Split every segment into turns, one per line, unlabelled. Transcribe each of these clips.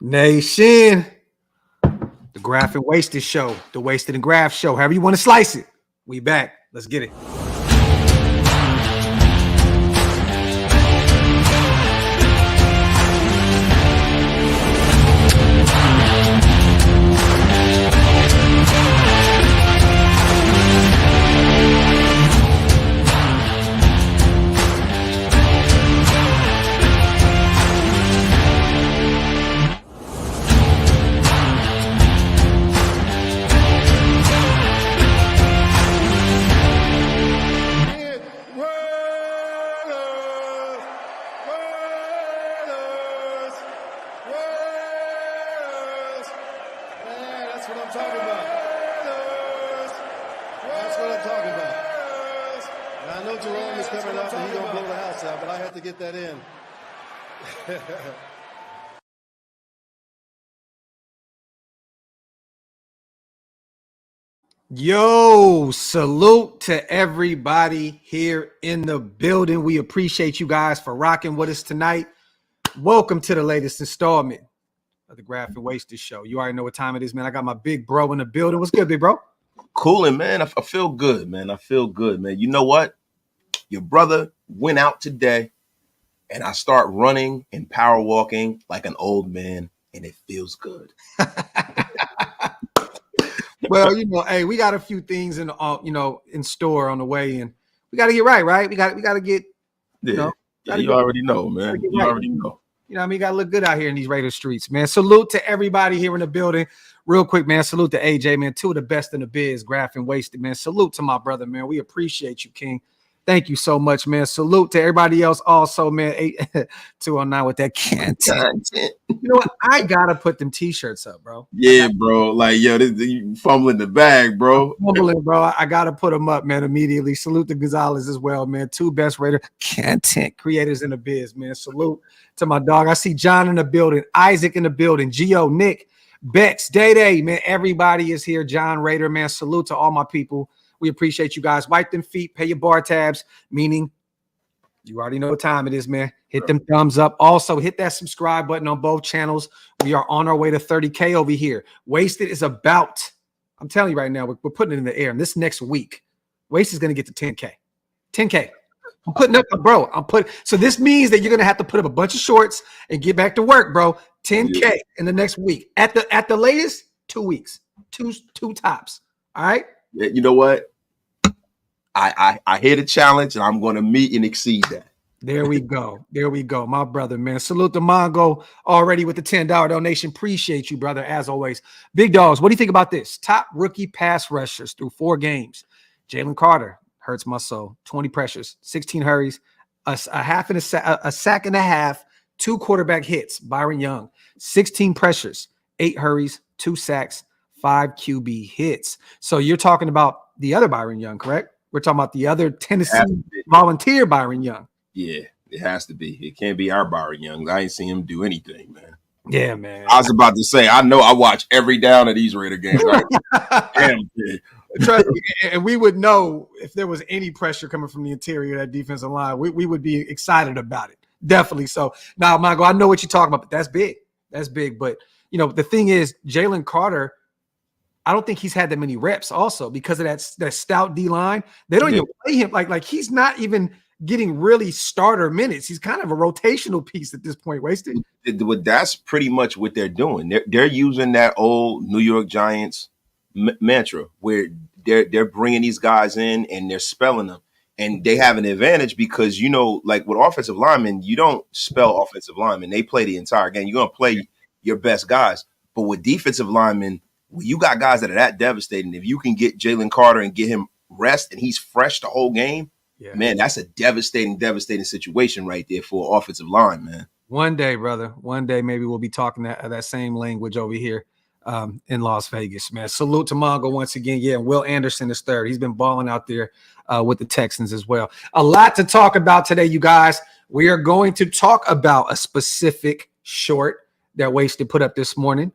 Nation, the Graphk and Wasted Show, the Wasted and Graphk Show, however you want to slice it. We back. Let's get it. Yo, salute to everybody here in the building. We appreciate you guys for rocking with us tonight. Welcome to the latest installment of the Graphk and Wasted Show. You already know what time it is, man. I got my big bro in the building. What's good, big bro?
Coolin', man. I feel good, man. I feel good, man. You know what? Your brother went out today, and I start running and power walking like an old man, and it feels good.
Well, hey, we got a few things in store on the way, and we got to get right? We got to get,
you already know, man. You already know.
You know what I mean? Got to look good out here in these Raider streets, man. Salute to everybody here in the building. Real quick, man. Salute to AJ, man. Two of the best in the biz, Graphk and Wasted, man. Salute to my brother, man. We appreciate you, King. Thank you so much, man. Salute to everybody else also, man. 209 with that content. You know what? I got to put them T-shirts up, bro.
Yeah, bro. Like, yo, you fumbling the bag, bro.
Fumbling, bro. I got to put them up, man, immediately. Salute to Gonzalez as well, man. Two best Raider content creators in the biz, man. Salute to my dog. I see John in the building, Isaac in the building, Gio, Nick, Bex, Day, man. Everybody is here. John Raider, man. Salute to all my people. We appreciate you guys. Wipe them feet, pay your bar tabs, meaning you already know what time it is, man. Hit them thumbs up. Also, hit that subscribe button on both channels. We are on our way to 30K over here. Wasted is about, I'm telling you right now, we're putting it in the air. And this next week, Wasted is going to get to 10K. 10K. I'm putting up, bro. So this means that you're going to have to put up a bunch of shorts and get back to work, bro. 10K in the next week. At the latest, 2 weeks. Two tops. All right?
You know what? I hear the challenge, and I'm going to meet and exceed that.
There we go. There we go. My brother, man. Salute to Mongo already with the $10 donation. Appreciate you, brother, as always. Big dogs, what do you think about this? Top rookie pass rushers through 4 games. Jalen Carter hurts my soul. 20 pressures, 16 hurries, a sack and a half, 2 quarterback hits. Byron Young, 16 pressures, 8 hurries, 2 sacks, 5 QB hits. So you're talking about the other Byron Young, correct? We're talking about the other Tennessee volunteer Byron Young.
Yeah, it has to be. It can't be our Byron Young. I ain't seen him do anything, man.
Yeah, man.
I was about to say, I know I watch every down of these Raider games. Damn, kid.
Trust me, and we would know if there was any pressure coming from the interior of that defensive line. We would be excited about it. Definitely. So now, Michael, I know what you're talking about, but that's big. That's big. But, the thing is, Jalen Carter, I don't think he's had that many reps also because of that stout D-line. They don't even play him. Like he's not even getting really starter minutes. He's kind of a rotational piece at this point, Wasted.
That's pretty much what they're doing. They're using that old New York Giants mantra where they're bringing these guys in and they're spelling them. And they have an advantage because, like with offensive linemen, you don't spell offensive linemen. They play the entire game. You're going to play your best guys. But with defensive linemen, when you got guys that are that devastating, if you can get Jalen Carter and get him rest and he's fresh the whole game, man, that's a devastating situation right there for an offensive line, man.
One day, brother. One day, maybe we'll be talking that same language over here in Las Vegas, man. Salute to Mongo once again. Yeah, and Will Anderson is third. He's been balling out there with the Texans as well. A lot to talk about today, you guys. We are going to talk about a specific short that Wasted put up this morning.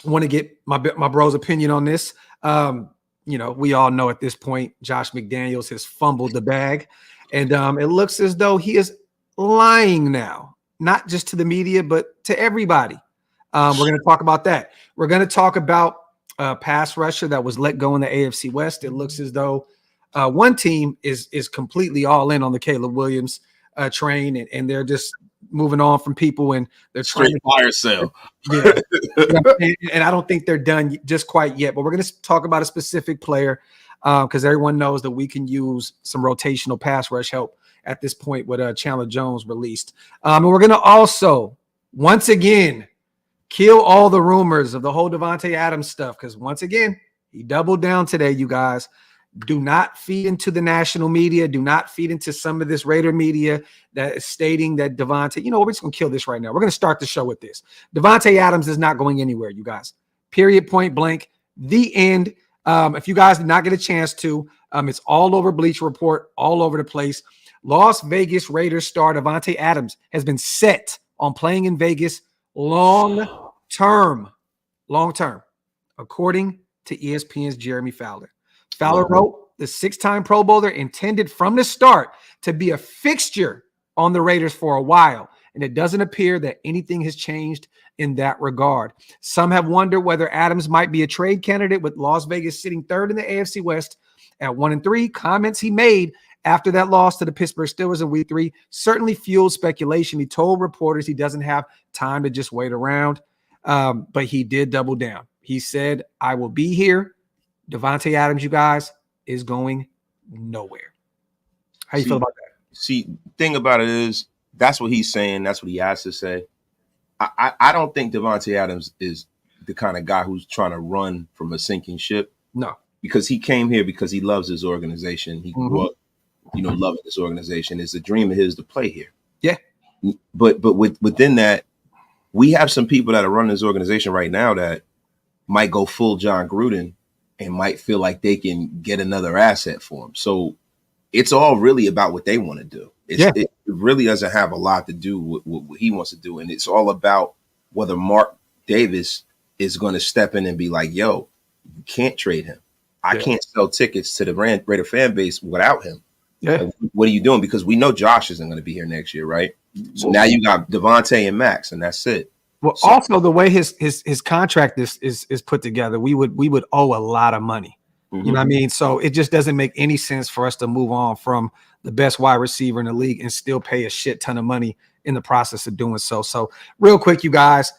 Want to get my bro's opinion on this. We all know at this point, Josh McDaniels has fumbled the bag, and it looks as though he is lying now. not just to the media, but to everybody. We're going to talk about that. We're going to talk about a pass rusher that was let go in the AFC West. It looks as though one team is completely all in on the Caleb Williams train, and they're just moving on from people, and they're trying
to fire sale.
Yeah. And I don't think they're done just quite yet. But we're going to talk about a specific player because everyone knows that we can use some rotational pass rush help at this point with Chandler Jones released. And we're going to also, once again, kill all the rumors of the whole Davante Adams stuff because, once again, he doubled down today, you guys. Do not feed into the national media. Do not feed into some of this Raider media that is stating that Davante, we're just going to kill this right now. We're going to start the show with this. Davante Adams is not going anywhere, you guys. Period, point blank. The end. If you guys did not get a chance to, it's all over Bleacher Report, all over the place. Las Vegas Raiders star Davante Adams has been set on playing in Vegas long term, according to ESPN's Jeremy Fowler. Fowler wrote the 6-time Pro Bowler intended from the start to be a fixture on the Raiders for a while, and it doesn't appear that anything has changed in that regard. Some have wondered whether Adams might be a trade candidate, with Las Vegas sitting third in the AFC West at 1-3. Comments he made after that loss to the Pittsburgh Steelers in Week 3 certainly fueled speculation. He told reporters he doesn't have time to just wait around, but he did double down. He said, "I will be here." Davante Adams, you guys, is going nowhere. How you feel about that?
See, thing about it is that's what he's saying. That's what he has to say. I don't think Davante Adams is the kind of guy who's trying to run from a sinking ship.
No.
Because he came here because he loves his organization. He grew up, loving this organization. It's a dream of his to play here.
Yeah.
But within that, we have some people that are running this organization right now that might go full John Gruden and might feel like they can get another asset for him. So it's all really about what they want to do. It really doesn't have a lot to do with what he wants to do. And it's all about whether Mark Davis is going to step in and be like, yo, you can't trade him. I can't sell tickets to the Raider fan base without him.
Yeah.
Like, what are you doing? Because we know Josh isn't going to be here next year, right? So now you got Davante and Max, and that's it.
Well, also the way his contract is put together, we would owe a lot of money. You know what I mean? So it just doesn't make any sense for us to move on from the best wide receiver in the league and still pay a shit ton of money in the process of doing so. So real quick, you guys,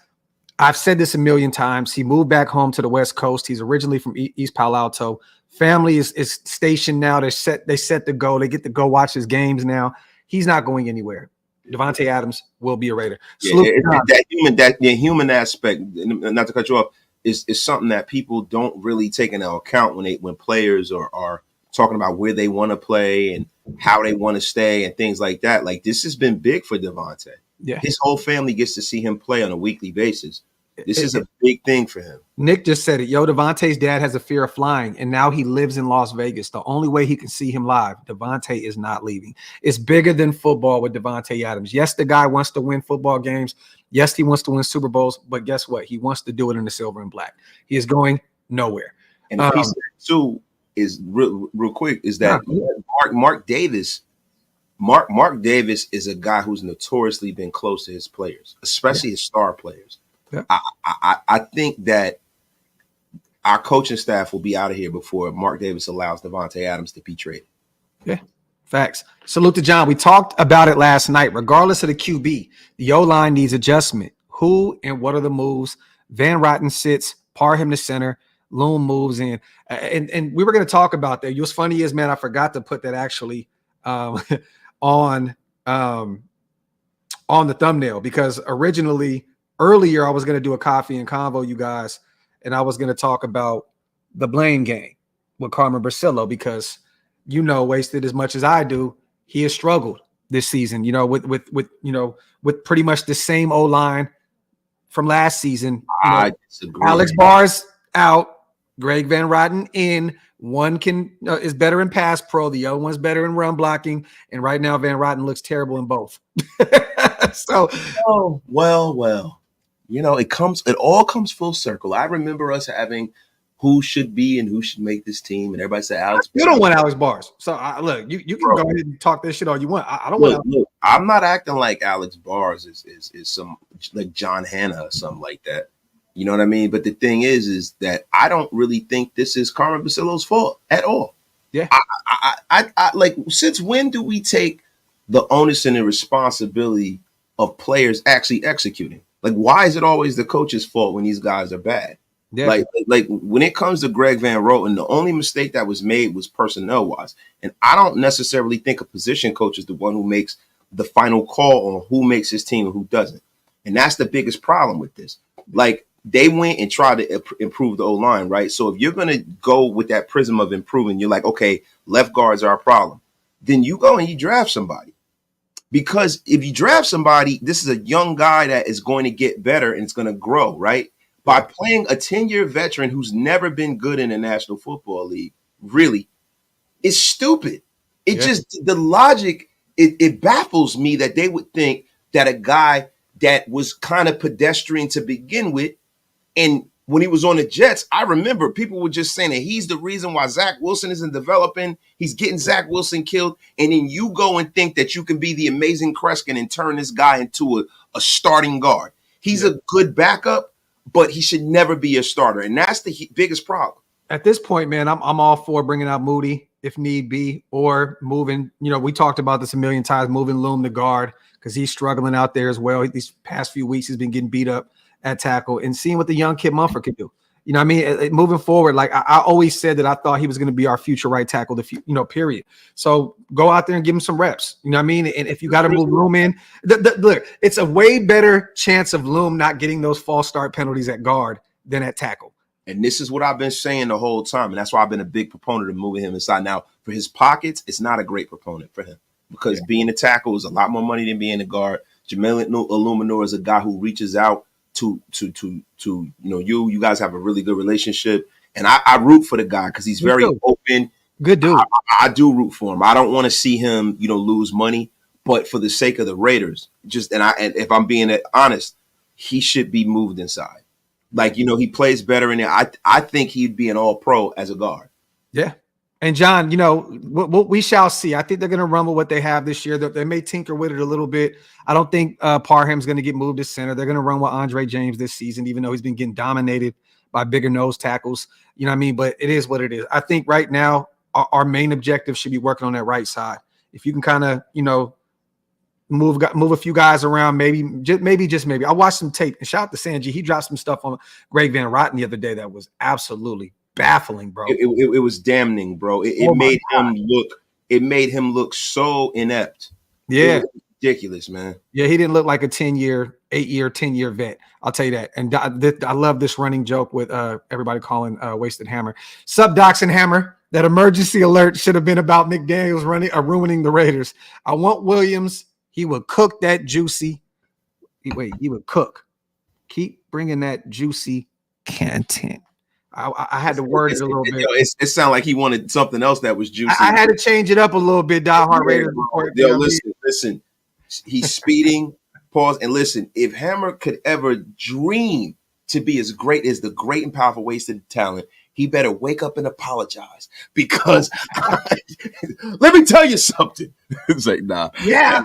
I've said this a million times. He moved back home to the West Coast. He's originally from East Palo Alto. Family is stationed now. They set to go. They get to go watch his games now. He's not going anywhere. Davante Adams will be a Raider.
That human aspect, not to cut you off, is something that people don't really take into account when players are talking about where they want to play and how they want to stay and things like that. Like, this has been big for Davante.
Yeah,
his whole family gets to see him play on a weekly basis. This is a big thing for him. Nick
just said it. Yo, Davante's dad has a fear of flying, and now he lives in Las Vegas. The only way he can see him live, Davante is not leaving. It's bigger than football with Davante Adams. Yes, the guy wants to win football games. Yes, he wants to win Super Bowls, but guess what? He wants to do it in the silver and black. He is going nowhere.
And the piece too is real quick is that Mark Davis. Mark Davis is a guy who's notoriously been close to his players, especially his star players. Yeah. I think that our coaching staff will be out of here before Mark Davis allows Davante Adams to be traded.
Yeah, facts. Salute to John. We talked about it last night. Regardless of the QB, the O-line needs adjustment. Who and what are the moves? Van Rotten sits, Parham to center, Loom moves in. And we were going to talk about that. What's funny is, man, I forgot to put that actually on the thumbnail, because earlier I was going to do a coffee and convo, you guys, and I was going to talk about the blame game with Carmen Brasillo, because, wasted as much as I do, he has struggled this season, with pretty much the same O-line from last season.
I disagree.
Alex Barr's out, Greg Van Rotten in. One is better in pass pro. The other one's better in run blocking. And right now, Van Rotten looks terrible in both. So,
well, it all comes full circle. I remember us having who should be and who should make this team, and everybody said Alex.
You don't want Alex Bars, so look, you can go ahead and talk this shit all you want. I don't want.
Look, I'm not acting like Alex Bars is some like John Hanna or something like that. You know what I mean? But the thing is that I don't really think this is Carmen Basillo's fault at all.
Yeah.
I like, since when do we take the onus and the responsibility of players actually executing? Like, why is it always the coach's fault when these guys are bad? Yeah. Like when it comes to Greg Van Roten, the only mistake that was made was personnel wise. And I don't necessarily think a position coach is the one who makes the final call on who makes his team and who doesn't. And that's the biggest problem with this. Like, they went and tried to improve the O-line, right? So if you're going to go with that prism of improving, you're like, okay, left guards are a problem. Then you go and you draft somebody. Because if you draft somebody, this is a young guy that is going to get better and it's going to grow, right? By playing a 10-year veteran who's never been good in the National Football League, really, it's stupid. It just, the logic, it baffles me that they would think that a guy that was kind of pedestrian to begin with, and when he was on the Jets, I remember people were just saying that he's the reason why Zach Wilson isn't developing. He's getting Zach Wilson killed. And then you go and think that you can be the amazing Kreskin and turn this guy into a starting guard. He's a good backup, but he should never be a starter. And that's the biggest problem.
At this point, man, I'm all for bringing out Moody if need be, or moving, we talked about this a million times, moving Loom to guard because he's struggling out there as well. These past few weeks, he's been getting beat up at tackle, and seeing what the young kid Mumford could do. You know what I mean? Moving forward, like I always said that I thought he was going to be our future right tackle, period. So go out there and give him some reps. You know what I mean? And if you got to move Loom in, look, it's a way better chance of Loom not getting those false start penalties at guard than at tackle.
And this is what I've been saying the whole time, and that's why I've been a big proponent of moving him inside. Now, for his pockets, it's not a great proponent for him because being a tackle is a lot more money than being a guard. Jamel Illuminor is a guy who reaches out to you guys have a really good relationship, and I root for the guy because he's very open.
Good dude.
I do root for him. I don't want to see him lose money, but for the sake of the Raiders, and if I'm being honest, he should be moved inside. Like, he plays better in there. I think he'd be an all-pro as a guard.
Yeah. And John, we shall see. I think they're going to run with what they have this year. They may tinker with it a little bit. I don't think Parham's going to get moved to center. They're going to run with Andre James this season, even though he's been getting dominated by bigger nose tackles. You know what I mean? But it is what it is. I think right now our main objective should be working on that right side. If you can kind of, move a few guys around, maybe. I watched some tape, and shout out to Sanjit. He dropped some stuff on Greg Van Roten the other day that was absolutely baffling, bro.
It was damning, bro. It made him look so inept.
Yeah,
ridiculous, man.
Yeah, he didn't look like a 10-year vet. I'll tell you that. And I love this running joke with everybody calling Wasted Hammer. Sub Docs and Hammer. That emergency alert should have been about McDaniels ruining the Raiders. I want Williams. He would cook that juicy. He would cook. Keep bringing that juicy content. I had to word it a little bit.
It sounded like he wanted something else that was juicy.
I had to change it up a little bit. Die Hard Raiders.
Listen. He's speeding. Pause and listen. If Hammer could ever dream to be as great as the great and powerful wasted talent, he better wake up and apologize because let me tell you something. It's like, nah.
Yeah.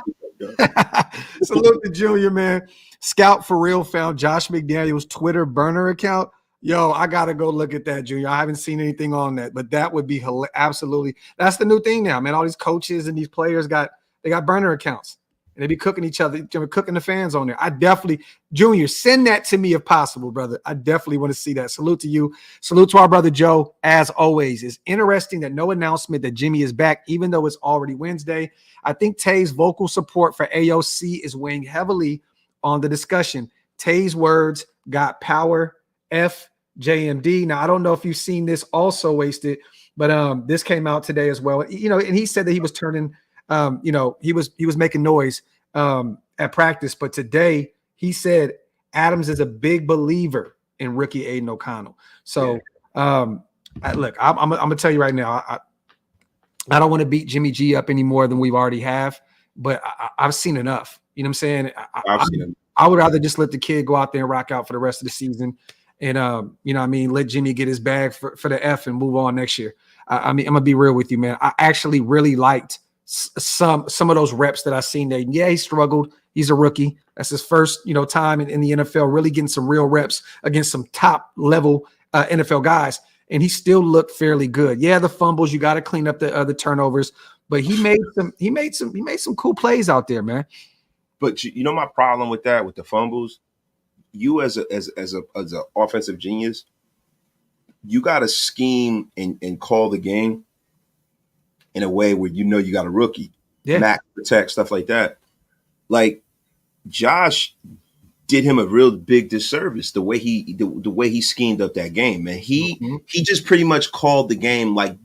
Salute to Junior, man. Scout for real found Josh McDaniels' Twitter burner account. Yo, I gotta go look at that, Junior. I haven't seen anything on that, but that would be absolutely. That's the new thing now, man. All these coaches and these players got burner accounts, and they be cooking each other, cooking the fans on there. I definitely, Junior, send that to me if possible, brother. I definitely want to see that. Salute to you. Salute to our brother Joe. As always, it's interesting that no announcement that Jimmy is back, even though it's already Wednesday. I think Tay's vocal support for AOC is weighing heavily on the discussion. Tay's words got power. FJMD. Now, I don't know if you've seen this also, Wasted, but this came out today as well. And he said that he was turning, he was making noise at practice. But today he said Adams is a big believer in rookie Aiden O'Connell. So, look, I'm going to tell you right now, I don't want to beat Jimmy G up any more than we've already have, but I've seen enough. You know what I'm saying? I would rather just let the kid go out there and rock out for the rest of the season. and you know what I mean, let Jimmy get his bag for the F and move on next year. I mean, I'm gonna be real with you, man. I actually really liked some of those reps that I seen there. Yeah, he struggled. He's a rookie. That's his first, you know, time in the NFL, really getting some real reps against some top level NFL guys, and he still looked fairly good. Yeah, the fumbles, you got to clean up the turnovers, but he made some cool plays out there, man.
But you know my problem with that, with the fumbles, you as a offensive genius, you got to scheme and call the game in a way where you know you got a rookie, Mac protect, stuff like that. Like Josh did him a real big disservice the way he schemed up that game, man. He just pretty much called the game like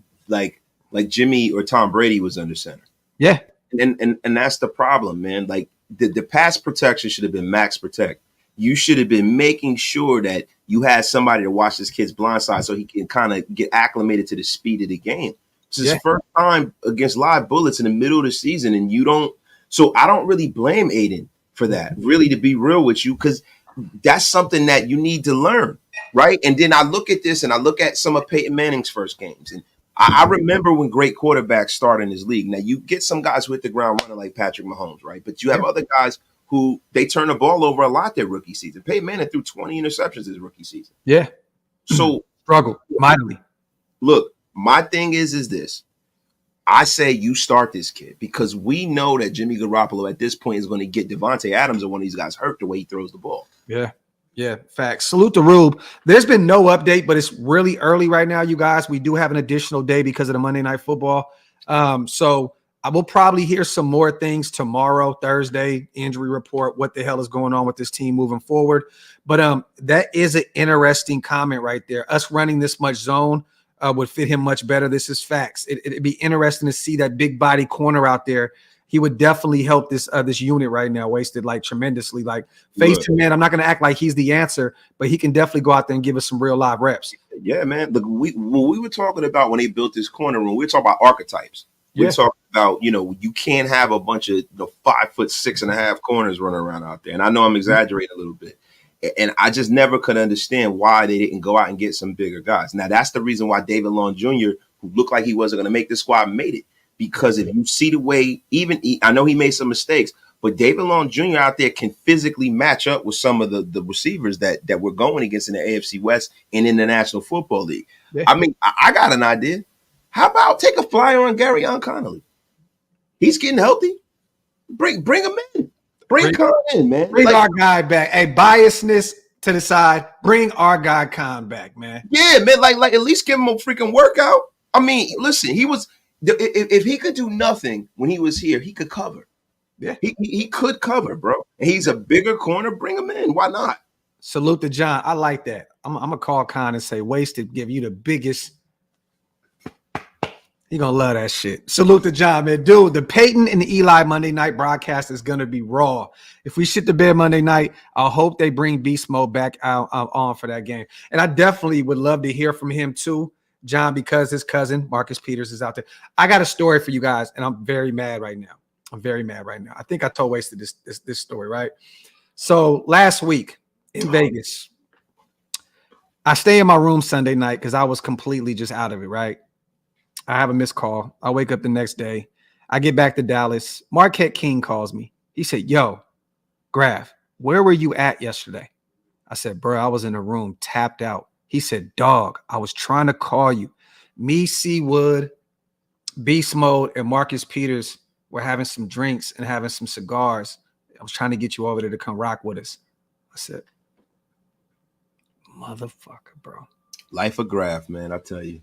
Jimmy or Tom Brady was under center.
Yeah,
and that's the problem, man. Like the pass protection should have been max protect. You should have been making sure that you had somebody to watch this kid's blind side so he can kind of get acclimated to the speed of the game. It's his first time against live bullets in the middle of the season, and you don't. So I don't really blame Aiden for that, really, to be real with you, because that's something that you need to learn, right? And then I look at this and I look at some of Peyton Manning's first games, and I remember when great quarterbacks start in this league. Now, you get some guys who hit the ground running like Patrick Mahomes, right? But you have other guys who they turn the ball over a lot their rookie season. Peyton Manning threw 20 interceptions his rookie season.
Yeah.
So
struggle mightily.
Look, my thing is this. I say you start this kid because we know that Jimmy Garoppolo at this point is going to get Davante Adams or one of these guys hurt the way he throws the ball.
Yeah, facts. Salute to Rube. There's been no update, but it's really early right now, you guys. We do have an additional day because of the Monday Night Football. So I will probably hear some more things tomorrow, Thursday, injury report, what the hell is going on with this team moving forward. But that is an interesting comment right there. Us running this much zone would fit him much better. This is facts. It'd be interesting to see that big body corner out there. He would definitely help this unit right now. Wasted like tremendously. Like phase 2 man. I'm not going to act like he's the answer, but he can definitely go out there and give us some real live reps.
Yeah, man. Look, when we were talking about when they built this corner room, we were talking about archetypes. We were talking about, you can't have a bunch of 5'6.5" corners running around out there. And I know I'm exaggerating a little bit. And I just never could understand why they didn't go out and get some bigger guys. Now, that's the reason why David Long Jr., who looked like he wasn't going to make the squad, made it. Because if you see the way, I know he made some mistakes, but David Long Jr. out there can physically match up with some of the receivers that we're going against in the AFC West and in the National Football League. Yeah. I mean, I got an idea. How about take a flyer on Gary Connolly? He's getting healthy. Bring him in. Bring Con in, man.
Bring our guy back. Hey, biasness to the side. Bring our guy Con back, man.
Yeah, man. Like at least give him a freaking workout. I mean, listen, he was. If he could do nothing when he was here, he could cover.
Yeah,
he could cover, bro. And he's a bigger corner. Bring him in. Why not?
Salute to John. I like that. I'm gonna call Con and say, Wasted, give you the biggest. He gonna love that shit. Salute to John, man. Dude, the Peyton and the Eli Monday night broadcast is gonna be raw. If we shit the bed Monday night, I hope they bring Beast Mode back out on for that game. And I definitely would love to hear from him too, John, because his cousin Marcus Peters is out there. I got a story for you guys, and I'm very mad right now. I think I told Wasted this story, right? So last week in Vegas, I stay in my room Sunday night because I was completely just out of it, right? I have a missed call. I wake up the next day. I get back to Dallas. Marquette King calls me. He said, yo, Graphk, where were you at yesterday? I said, bro, I was in a room tapped out. He said, dog, I was trying to call you. Me, C. Wood, Beast Mode, and Marcus Peters were having some drinks and having some cigars. I was trying to get you over there to come rock with us. I said, motherfucker, bro.
Life of Graphk, man, I tell you.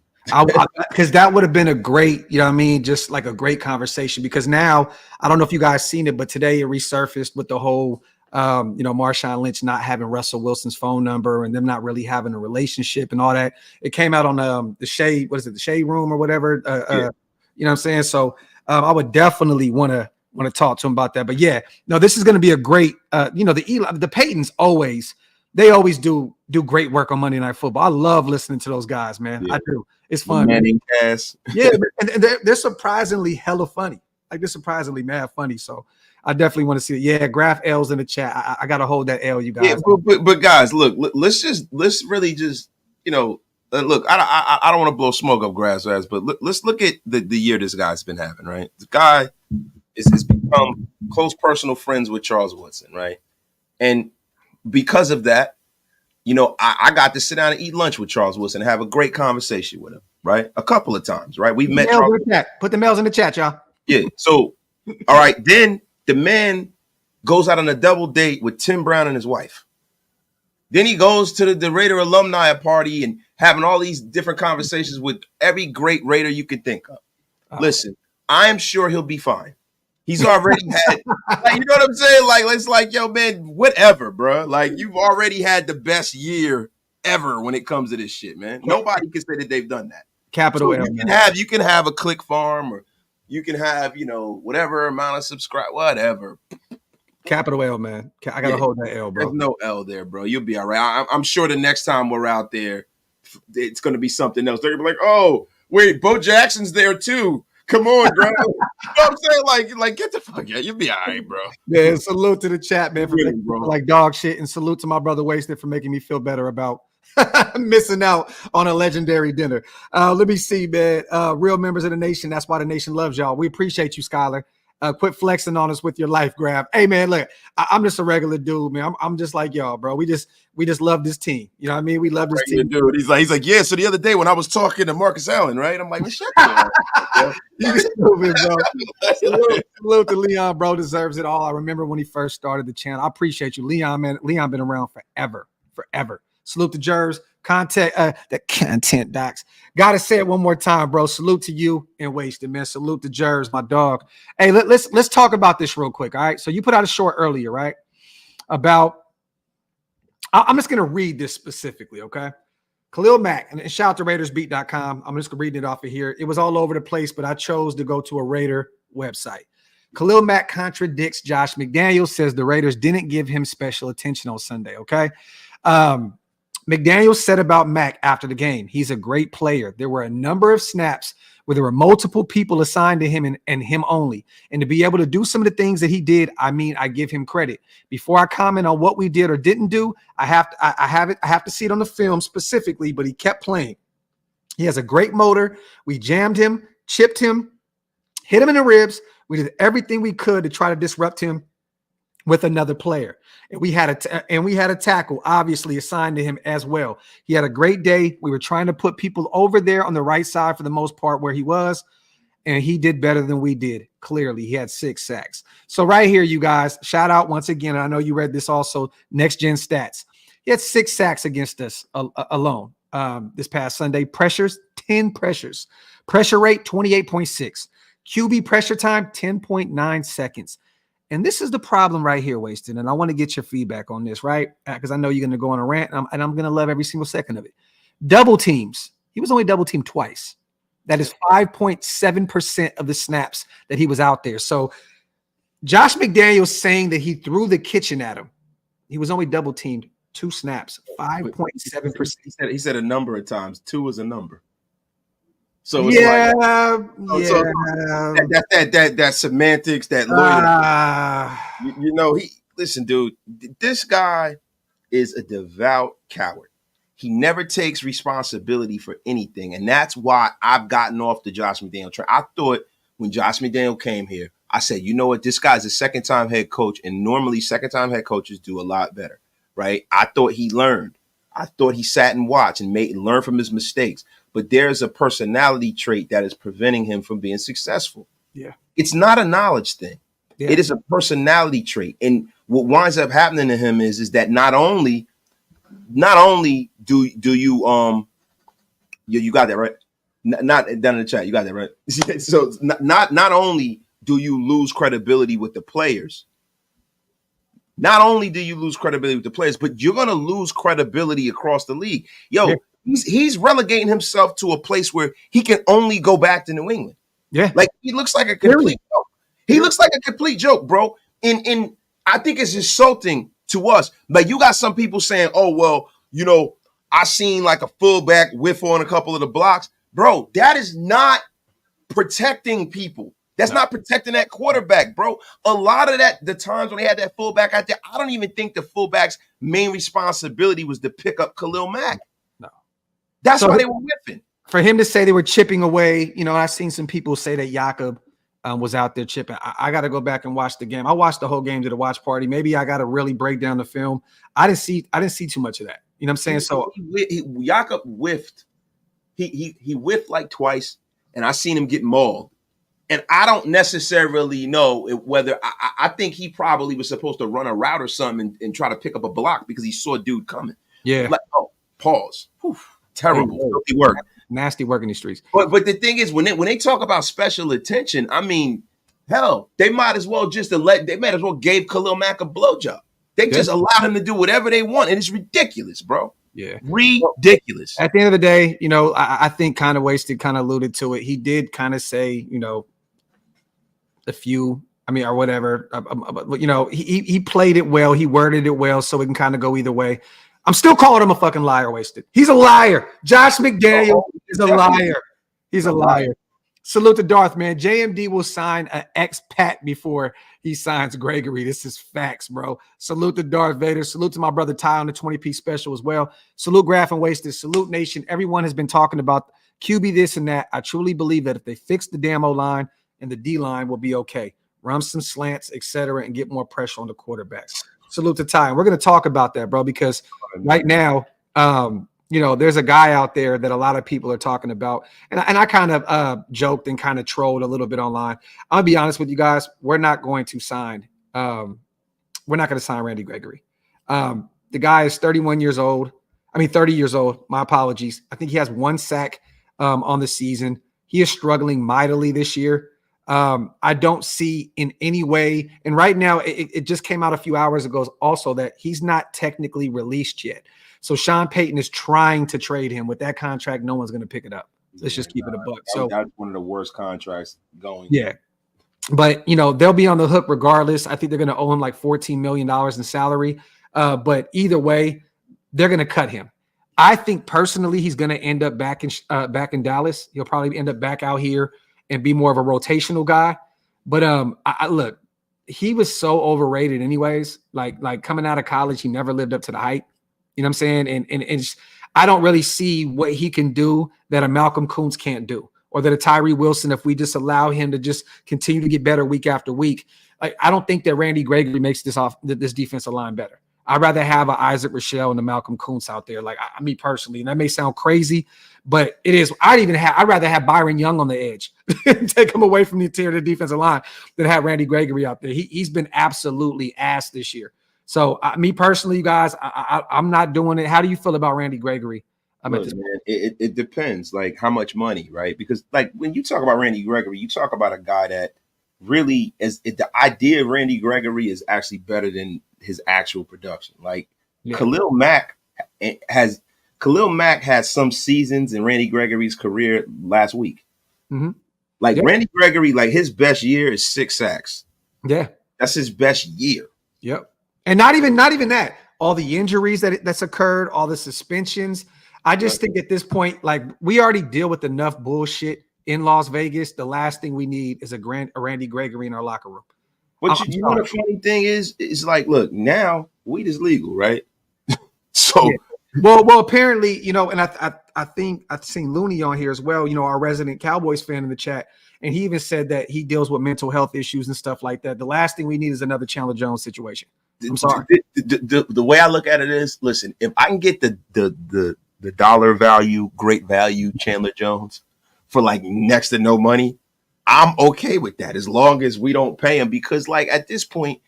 Because that would have been a great, you know what I mean, just like a great conversation. Because now, I don't know if you guys seen it, but today it resurfaced with the whole, Marshawn Lynch not having Russell Wilson's phone number and them not really having a relationship and all that. It came out on the Shade, what is it, the Shade Room or whatever. You know what I'm saying? So I would definitely want to talk to him about that. But yeah, no, this is going to be a great, the Peytons they always do great work on Monday Night Football. I love listening to those guys, man. Yeah. I do. It's fun.
Manning cast.
Yeah, and they're surprisingly hella funny. Like they're surprisingly mad funny. So I definitely want to see it. Yeah, Graph L's in the chat. I got to hold that L, you
Yeah,
guys.
but guys, look, let's really just, look, I don't want to blow smoke up grass ass, but let's look at the year this guy's been having, right? The guy has become close personal friends with Charles Woodson, right? And because of that, I got to sit down and eat lunch with Charles Woodson and have a great conversation with him, right? A couple of times, right? We've met Charles.
Put the mails in the chat, y'all.
Yeah. So, all right, then the man goes out on a double date with Tim Brown and his wife. Then he goes to the Raider alumni party and having all these different conversations with every great Raider you could think of. Listen, I am sure he'll be fine. He's already had, you know what I'm saying? Like, it's like, yo, man, whatever, bro. Like, you've already had the best year ever when it comes to this shit, man. Nobody can say that they've done that.
Capital
So
L.
you can have a click farm, or you can have, whatever amount of subscribe, whatever.
Capital L, man. I gotta hold that L, bro.
There's no L there, bro. You'll be all right. I'm sure the next time we're out there, it's gonna be something else. They're gonna be like, oh, wait, Bo Jackson's there too. Come on, bro. You know what I'm saying? Like, get the fuck out. You'll be all right, bro.
Yeah, salute to the chat, man, for
Really,
making
bro.
like dog shit, and salute to my brother Wasted for making me feel better about missing out on a legendary dinner. Let me see, man. Real members of the nation. That's why the nation loves y'all. We appreciate you, Skylar. Quit flexing on us with your life grab. Hey, man, look, I'm just a regular dude, man. I'm just like y'all, bro. We just love this team. You know what I mean? We love this team.
Dude, he's like, yeah. So the other day when I was talking to Marcus Allen, right? I'm like, well, shut up.
You stupid, bro. Salute to Leon, bro. Deserves it all. I remember when he first started the channel. I appreciate you, Leon, man. Leon been around forever. Salute to Jerz. The content docs. Gotta say it one more time, bro. Salute to you and Wasted, man. Salute to Jerz, my dog. Hey, let's talk about this real quick. All right. So you put out a short earlier, right? About I'm just gonna read this specifically, okay? Khalil Mack, and shout out to RaidersBeat.com. I'm just reading it off of here. It was all over the place, but I chose to go to a Raider website. Khalil Mack contradicts Josh McDaniels, says the Raiders didn't give him special attention on Sunday, okay? McDaniels said about Mack after the game, he's a great player. There were a number of snaps where there were multiple people assigned to him and him only. And to be able to do some of the things that he did, I give him credit. Before I comment on what we did or didn't do, I have to see it on the film specifically, but he kept playing. He has a great motor. We jammed him, chipped him, hit him in the ribs. We did everything we could to try to disrupt him with another player. And we had a tackle obviously assigned to him as well. He had a great day. We were trying to put people over there on the right side for the most part where he was, and he did better than we did. Clearly, he had 6 sacks. So right here, you guys, shout out once again. And I know you read this also, Next Gen Stats. He had 6 sacks against us alone this past Sunday. Pressures, 10 pressures. Pressure rate, 28.6. QB pressure time, 10.9 seconds. And this is the problem right here, Wasted. And I want to get your feedback on this, right? Because I know you're going to go on a rant, and I'm going to love every single second of it. Double teams. He was only double teamed twice. That is 5.7% of the snaps that he was out there. So Josh McDaniels saying that he threw the kitchen at him. He was only double teamed 2 snaps, 5.7%.
He said a number of times. 2 is a number. So
it's
that semantics, that lawyer. Listen, dude, this guy is a devout coward. He never takes responsibility for anything, and that's why I've gotten off the Josh McDaniel train. I thought when Josh McDaniel came here, I said, you know what, this guy's a second-time head coach, and normally second-time head coaches do a lot better, right? I thought he learned. I thought he sat and watched and learned from his mistakes. But there's a personality trait that is preventing him from being successful.
Yeah.
It's not a knowledge thing. Yeah. It is a personality trait. And what winds up happening to him is that not only do you you got that right? Not down in the chat, you got that right. So not only do you lose credibility with the players, but you're gonna lose credibility across the league. Yo, yeah. He's relegating himself to a place where he can only go back to New England.
Yeah.
Like he looks like a complete joke. He looks like a complete joke, bro. And I think it's insulting to us. Like you got some people saying, oh, well, I seen like a fullback whiff on a couple of the blocks. Bro, that is not protecting people. That's not protecting that quarterback, bro. A lot of that, the times when they had that fullback out there, I don't even think the fullback's main responsibility was to pick up Khalil Mack.
No.
That's why they were whiffing.
For him to say they were chipping away, I've seen some people say that Jakob was out there chipping. I got to go back and watch the game. I watched the whole game to the watch party. Maybe I got to really break down the film. I didn't see too much of that. You know what I'm saying? So
Jakob whiffed. He whiffed like twice, and I seen him get mauled. And I don't necessarily know whether I think he probably was supposed to run a route or something and try to pick up a block because he saw a dude coming.
Yeah.
Like, oh, pause. Whew, terrible. Filthy work.
Nasty work in these streets.
But the thing is, when they talk about special attention, I mean, hell, they might as well gave Khalil Mack a blowjob. They just allowed him to do whatever they want, and it's ridiculous, bro.
Yeah,
ridiculous.
At the end of the day, I think kind of wasted, kind of alluded to it. He did kind of say, a few, or whatever. He played it well. He worded it well, so it can kind of go either way. I'm still calling him a fucking liar, Wasted. He's a liar. Josh McDaniels is a liar. He's a liar. Salute to Darth, man. JMD will sign an expat before he signs Gregory. This is facts, bro. Salute to Darth Vader. Salute to my brother Ty on the 20-piece special as well. Salute Graphk and Wasted. Salute Nation. Everyone has been talking about QB this and that. I truly believe that if they fix the damn O-line and the D-line will be okay. Run some slants, etc., and get more pressure on the quarterbacks. Salute to Ty. And we're going to talk about that, bro, because right now, there's a guy out there that a lot of people are talking about. And I kind of joked and kind of trolled a little bit online. I'm going to be honest with you guys. We're not going to sign Randy Gregory. The guy is 30 years old. My apologies. I think he has 1 sack on the season. He is struggling mightily this year. I don't see in any way, and right now it just came out a few hours ago also that he's not technically released yet. So Sean Payton is trying to trade him. With that contract, no one's going to pick it up. Let's just keep it a buck. So
that's one of the worst contracts going.
Yeah. But, they'll be on the hook regardless. I think they're going to owe him like $14 million in salary. But either way, they're going to cut him. I think personally he's going to end up back in Dallas. He'll probably end up back out here and be more of a rotational guy. But look, he was so overrated anyways. Like coming out of college, he never lived up to the hype. You know what I'm saying? And I don't really see what he can do that a Malcolm Kuntz can't do, or that a Tyree Wilson, if we just allow him to just continue to get better week after week. Like, I don't think that Randy Gregory makes this defensive line better. I'd rather have a Isaac Rochelle and a Malcolm Kuntz out there. Like, me personally, and that may sound crazy, but it is. I'd rather have Byron Young on the edge, take him away from the interior of the defensive line, than have Randy Gregory out there. He's been absolutely ass this year. So me personally, you guys, I'm not doing it. How do you feel about Randy Gregory?
It depends, like how much money, right? Because like when you talk about Randy Gregory, you talk about a guy that really the idea of Randy Gregory is actually better than his actual production. Like Khalil Mack had some seasons in Randy Gregory's career last week. Mm-hmm. Randy Gregory, like his best year is 6 sacks.
Yeah,
that's his best year.
Yep, and not even that. All the injuries that's occurred, all the suspensions. I just think at this point, like, we already deal with enough bullshit in Las Vegas. The last thing we need is a Randy Gregory in our locker room.
But you know the funny thing is like, look, now weed is legal, right? So,
well, apparently, and I think I've seen Looney on here as well. Our resident Cowboys fan in the chat, and he even said that he deals with mental health issues and stuff like that. The last thing we need is another Chandler Jones situation. I'm sorry.
The way I look at it is, listen, if I can get the dollar value, great value Chandler Jones for like next to no money, I'm okay with that as long as we don't pay him, because like at this point,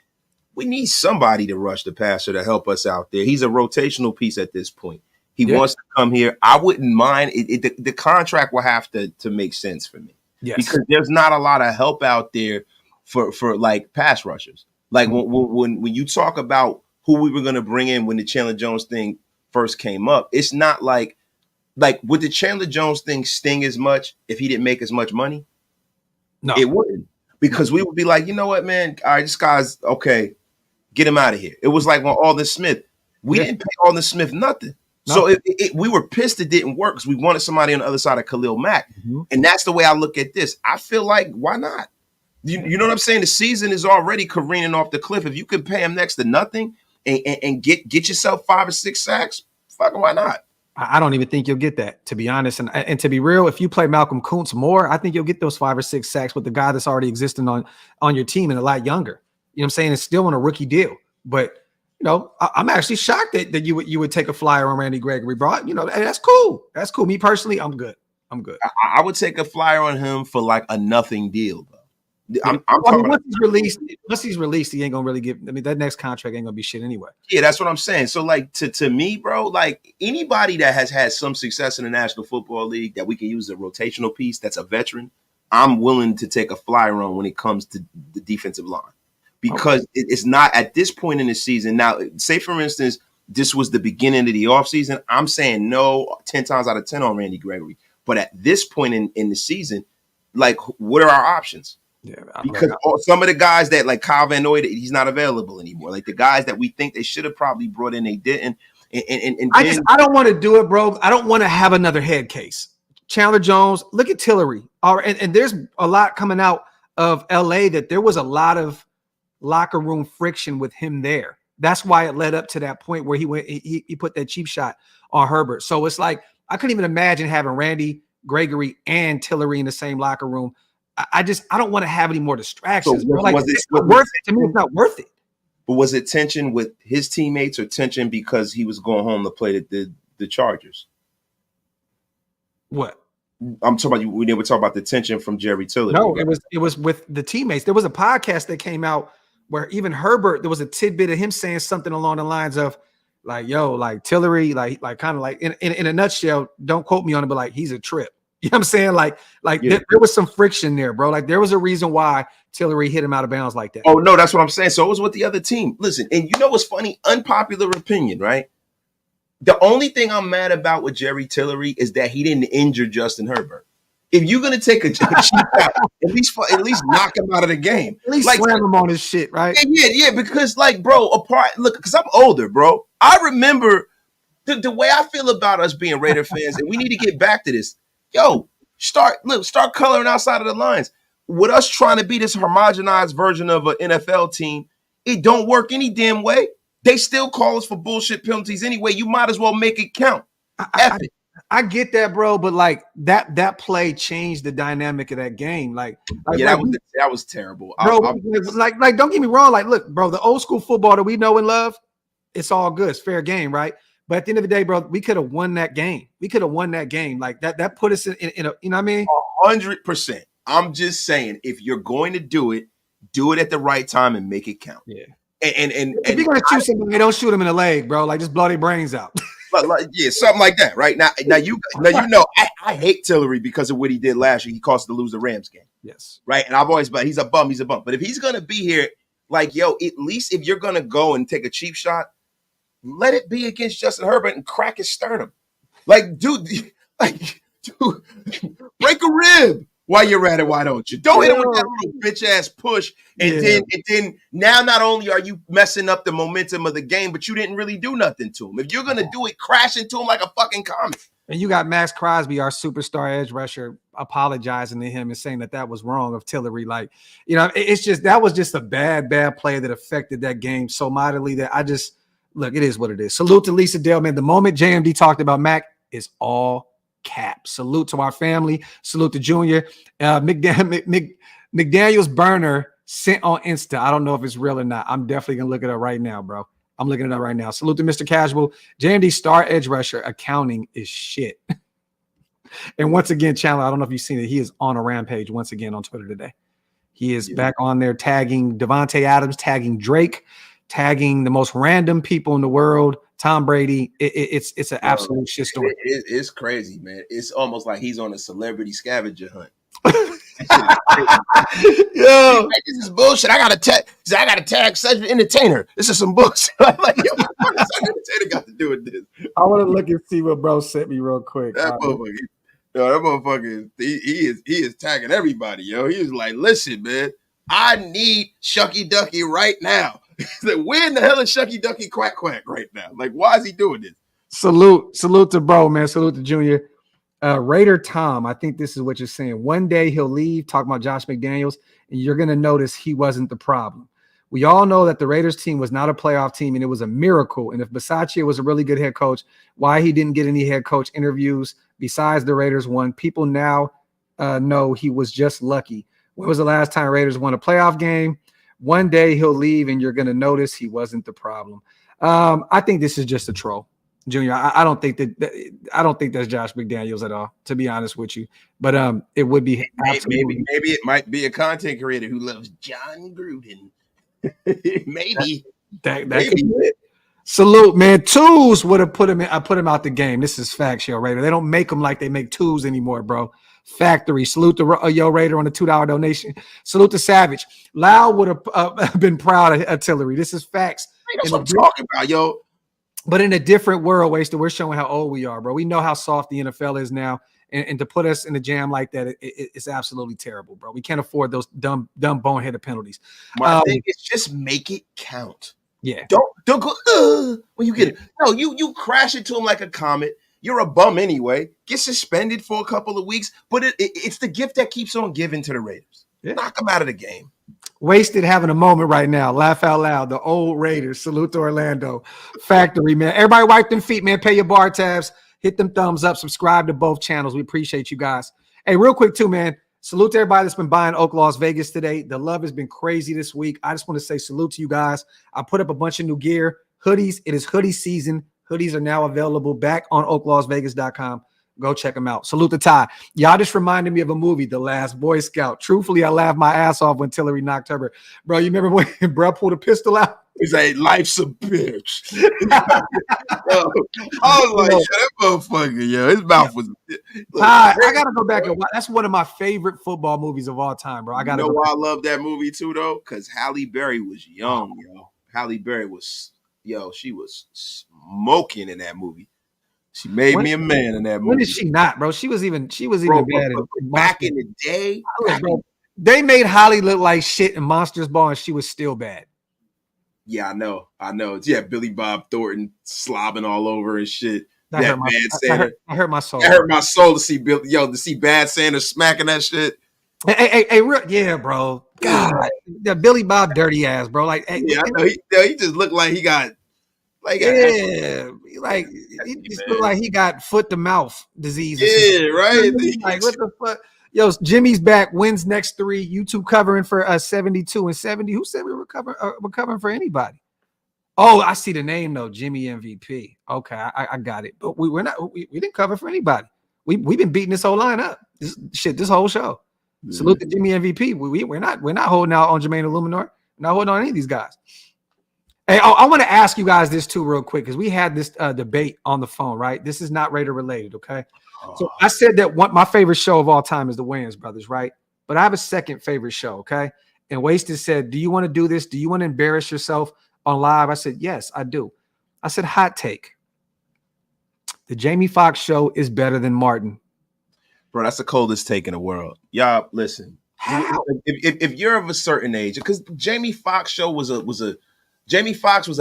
we need somebody to rush the passer to help us out there. He's a rotational piece at this point. He wants to come here. I wouldn't mind. The contract will have to make sense for me. Yes. Because there's not a lot of help out there for like pass rushers. Like when you talk about who we were going to bring in when the Chandler Jones thing first came up, it's not like would the Chandler Jones thing sting as much if he didn't make as much money? No, it wouldn't, because we would be like, you know what, man, all right, this guy's okay, get him out of here. It was like when Alden Smith, we didn't pay Alden Smith nothing. No. So we were pissed it didn't work because we wanted somebody on the other side of Khalil Mack. Mm-hmm. And that's the way I look at this. I feel like, why not? You know what I'm saying? The season is already careening off the cliff. If you can pay him next to nothing and get yourself 5 or 6 sacks, fucking why not?
I don't even think you'll get that, to be honest. And to be real, if you play Malcolm Kuntz more, I think you'll get those 5 or 6 sacks with the guy that's already existing on your team and a lot younger. You know what I'm saying? It's still on a rookie deal. But, I'm actually shocked that you would take a flyer on Randy Gregory, bro. And that's cool. That's cool. Me personally, I'm good.
I would take a flyer on him for like a nothing deal, though.
Once he's released, he ain't gonna really give. I mean, that next contract ain't gonna be shit anyway.
Yeah, that's what I'm saying. So, like, to me, bro, like anybody that has had some success in the National Football League that we can use as a rotational piece, that's a veteran, I'm willing to take a flyer on when it comes to the defensive line, because it's not at this point in the season. Now, say for instance, this was the beginning of the offseason. I'm saying no 10 times out of 10 on Randy Gregory. But at this point in the season, like, what are our options?
Yeah,
because some of the guys that like Kyle Van Noy, he's not available anymore. Like the guys that we think they should have probably brought in, they didn't. And
I don't want to do it, bro. I don't want to have another head case. Chandler Jones, look at Tillery. All right, and there's a lot coming out of LA that there was a lot of locker room friction with him there. That's why it led up to that point where he put that cheap shot on Herbert. So it's like I couldn't even imagine having Randy Gregory and Tillery in the same locker room. I don't want to have any more distractions.
So
it's not worth it. To me, it's not worth it.
But was it tension with his teammates or tension because he was going home to play the Chargers?
What?
I'm talking about. We never talk about the tension from Jerry Tillery.
No, it was with the teammates. There was a podcast that came out where even Herbert, there was a tidbit of him saying something along the lines of, like, yo, like Tillery, like kind of like in a nutshell, don't quote me on it, but like he's a trip. You know what I'm saying? Like yeah. there was some friction there, bro. Like there was a reason why Tillery hit him out of bounds like that.
Oh, no, that's what I'm saying. So it was with the other team. Listen, and you know what's funny? Unpopular opinion, right? The only thing I'm mad about with Jerry Tillery is that he didn't injure Justin Herbert. If you're gonna take a cheap out, at least knock him out of the game.
At least slam him on his shit, right?
Yeah. Because like, bro, because I'm older, bro. I remember the way I feel about us being Raider fans, and we need to get back to this. Yo, start coloring outside of the lines. With us trying to be this homogenized version of an NFL team, it don't work any damn way. They still call us for bullshit penalties anyway. You might as well make it count.
I get that, bro, but like that play changed the dynamic of that game. Like
that was terrible,
bro. Like, don't get me wrong. Like, look, bro, the old school football that we know and love, it's all good. It's fair game, right? But at the end of the day, bro, we could have won that game. Like that put us in a, you know what I mean?
100%. I'm just saying, if you're going to do it at the right time and make it count.
Yeah.
And
if you're gonna shoot somebody, don't shoot them in the leg, bro. Like just blow their brains out.
Yeah, something like that, right? Now you know I hate Tillery because of what he did last year. He caused us to lose the Rams game.
Yes. Right.
And I've always but he's a bum. But if he's gonna be here, like, yo, at least if you're gonna go and take a cheap shot, let it be against Justin Herbert and crack his sternum. Like, dude, break a rib while you're at it. Why don't you? Don't hit him with that little bitch ass push. And then now not only are you messing up the momentum of the game, but you didn't really do nothing to him. If you're gonna do it, crash into him like a fucking comet.
And you got Max Crosby, our superstar edge rusher, apologizing to him and saying that was wrong of Tillery. Like, it's just that was just a bad play that affected that game so mightily that I just look. It is what it is. Salute to Lisa Dale, man. The moment JMD talked about Mac is all cap. Salute to our family. Salute to Junior. McDaniels burner sent on Insta. I don't know if it's real or not. I'm definitely gonna look it up right now, bro. I'm looking it up right now. Salute to Mr. Casual. JMD star edge rusher accounting is shit. And once again, Chandler, I don't know if you've seen it. He is on a rampage once again on Twitter today. He is back on there tagging Davante Adams, tagging Drake, tagging the most random people in the world. Tom Brady. It's an absolute shit story.
It's crazy, man. It's almost like he's on a celebrity scavenger hunt. Yo, this is bullshit. I gotta tag such an entertainer. This is some bullshit. I'm like, yo, what does an entertainer got to do with this?
I want to look and see what bro sent me real quick.
That motherfucker, he is tagging everybody, yo. He was like, listen, man, I need Shucky Ducky right now. Like, where in the hell is Shucky Ducky Quack Quack right now? Like, why is he doing this?
Salute to bro, man. Salute to Junior. Raider Tom, I think this is what you're saying. One day he'll leave, talking about Josh McDaniels, and you're going to notice he wasn't the problem. We all know that the Raiders team was not a playoff team, and it was a miracle. And if Bisaccia was a really good head coach, why he didn't get any head coach interviews besides the Raiders won? People now know he was just lucky. When was the last time Raiders won a playoff game? One day he'll leave, and you're going to notice he wasn't the problem. I think this is just a troll. Junior, I don't think that's Josh McDaniels at all, to be honest with you. But it would be
maybe it might be a content creator who loves John Gruden. maybe
that could be it. Salute, man. Twos would have put him in. I put him out the game. This is facts, yo Raider. They don't make them like they make twos anymore, bro. Factory. Salute to Yo Raider on the $2 donation. Salute to Savage. Lau would have been proud of Tillery. This is facts.
That's what I'm talking about, yo.
But in a different world, Wasted, we're showing how old we are, bro. We know how soft the NFL is now. And to put us in a jam like that, it's absolutely terrible, bro. We can't afford those dumb boneheaded penalties.
My thing is just make it count.
Yeah.
Don't go when you get it. No, you crash into him like a comet. You're a bum anyway. Get suspended for a couple of weeks. But it's the gift that keeps on giving to the Raiders. Yeah. Knock them out of the game.
Wasted having a moment right now. Laugh out loud. The old Raiders. Salute to Orlando. Factory, man. Everybody wipe them feet, man. Pay your bar tabs. Hit them thumbs up. Subscribe to both channels. We appreciate you guys. Hey, real quick too, man. Salute to everybody that's been buying Oak Las Vegas today. The love has been crazy this week. I just want to say salute to you guys. I put up a bunch of new gear. Hoodies. It is hoodie season. Hoodies are now available back on OakLosVegas.com. Go check them out. Salute to Ty. Y'all just reminded me of a movie, The Last Boy Scout. Truthfully, I laughed my ass off when Tillery knocked her. Bro, you remember when bro pulled a pistol out?
He's like, life's a bitch. I was like, that motherfucker, yo. His mouth was.
I gotta go back and watch. That's one of my favorite football movies of all time, bro. I gotta.
You know why I love that movie too, though? Because Halle Berry was young, yo. Halle Berry was, she was smoking in that movie. She made me a man in that movie.
When is she not, bro? She was even bad.
Back in the day,
they made Holly look like shit in Monsters Ball, and she was still bad.
Yeah, I know. Yeah, Billy Bob Thornton slobbing all over and shit.
That hurt my soul.
That hurt my soul to see to see Bad Santa smacking that shit.
Hey, yeah, bro. God, the Billy Bob dirty ass, bro. Like,
I know. He just looked like he got. He just looked like he got foot to mouth disease. Yeah, right.
Like, what the fuck? Yo, Jimmy's back. Wins next 3. YouTube covering for 72 and 70. Who said we were covering for anybody? Oh, I see the name though. Jimmy MVP. Okay, I got it. But we didn't cover for anybody. We've been beating this whole line up. This whole show. Mm-hmm. Salute to Jimmy MVP. We're not holding out on Jermaine Illuminor. We're not holding on any of these guys. Hey, I want to ask you guys this too real quick because we had this debate on the phone, right? This is not Raider related, okay? So I said that my favorite show of all time is the Wayans Brothers, right? But I have a second favorite show, okay? And Wasted said, do you want to do this? Do you want to embarrass yourself on live? I said, yes, I do. I said, hot take. The Jamie Foxx show is better than Martin.
Bro, that's the coldest take in the world. Y'all, listen. If you're of a certain age, because Jamie Foxx show was a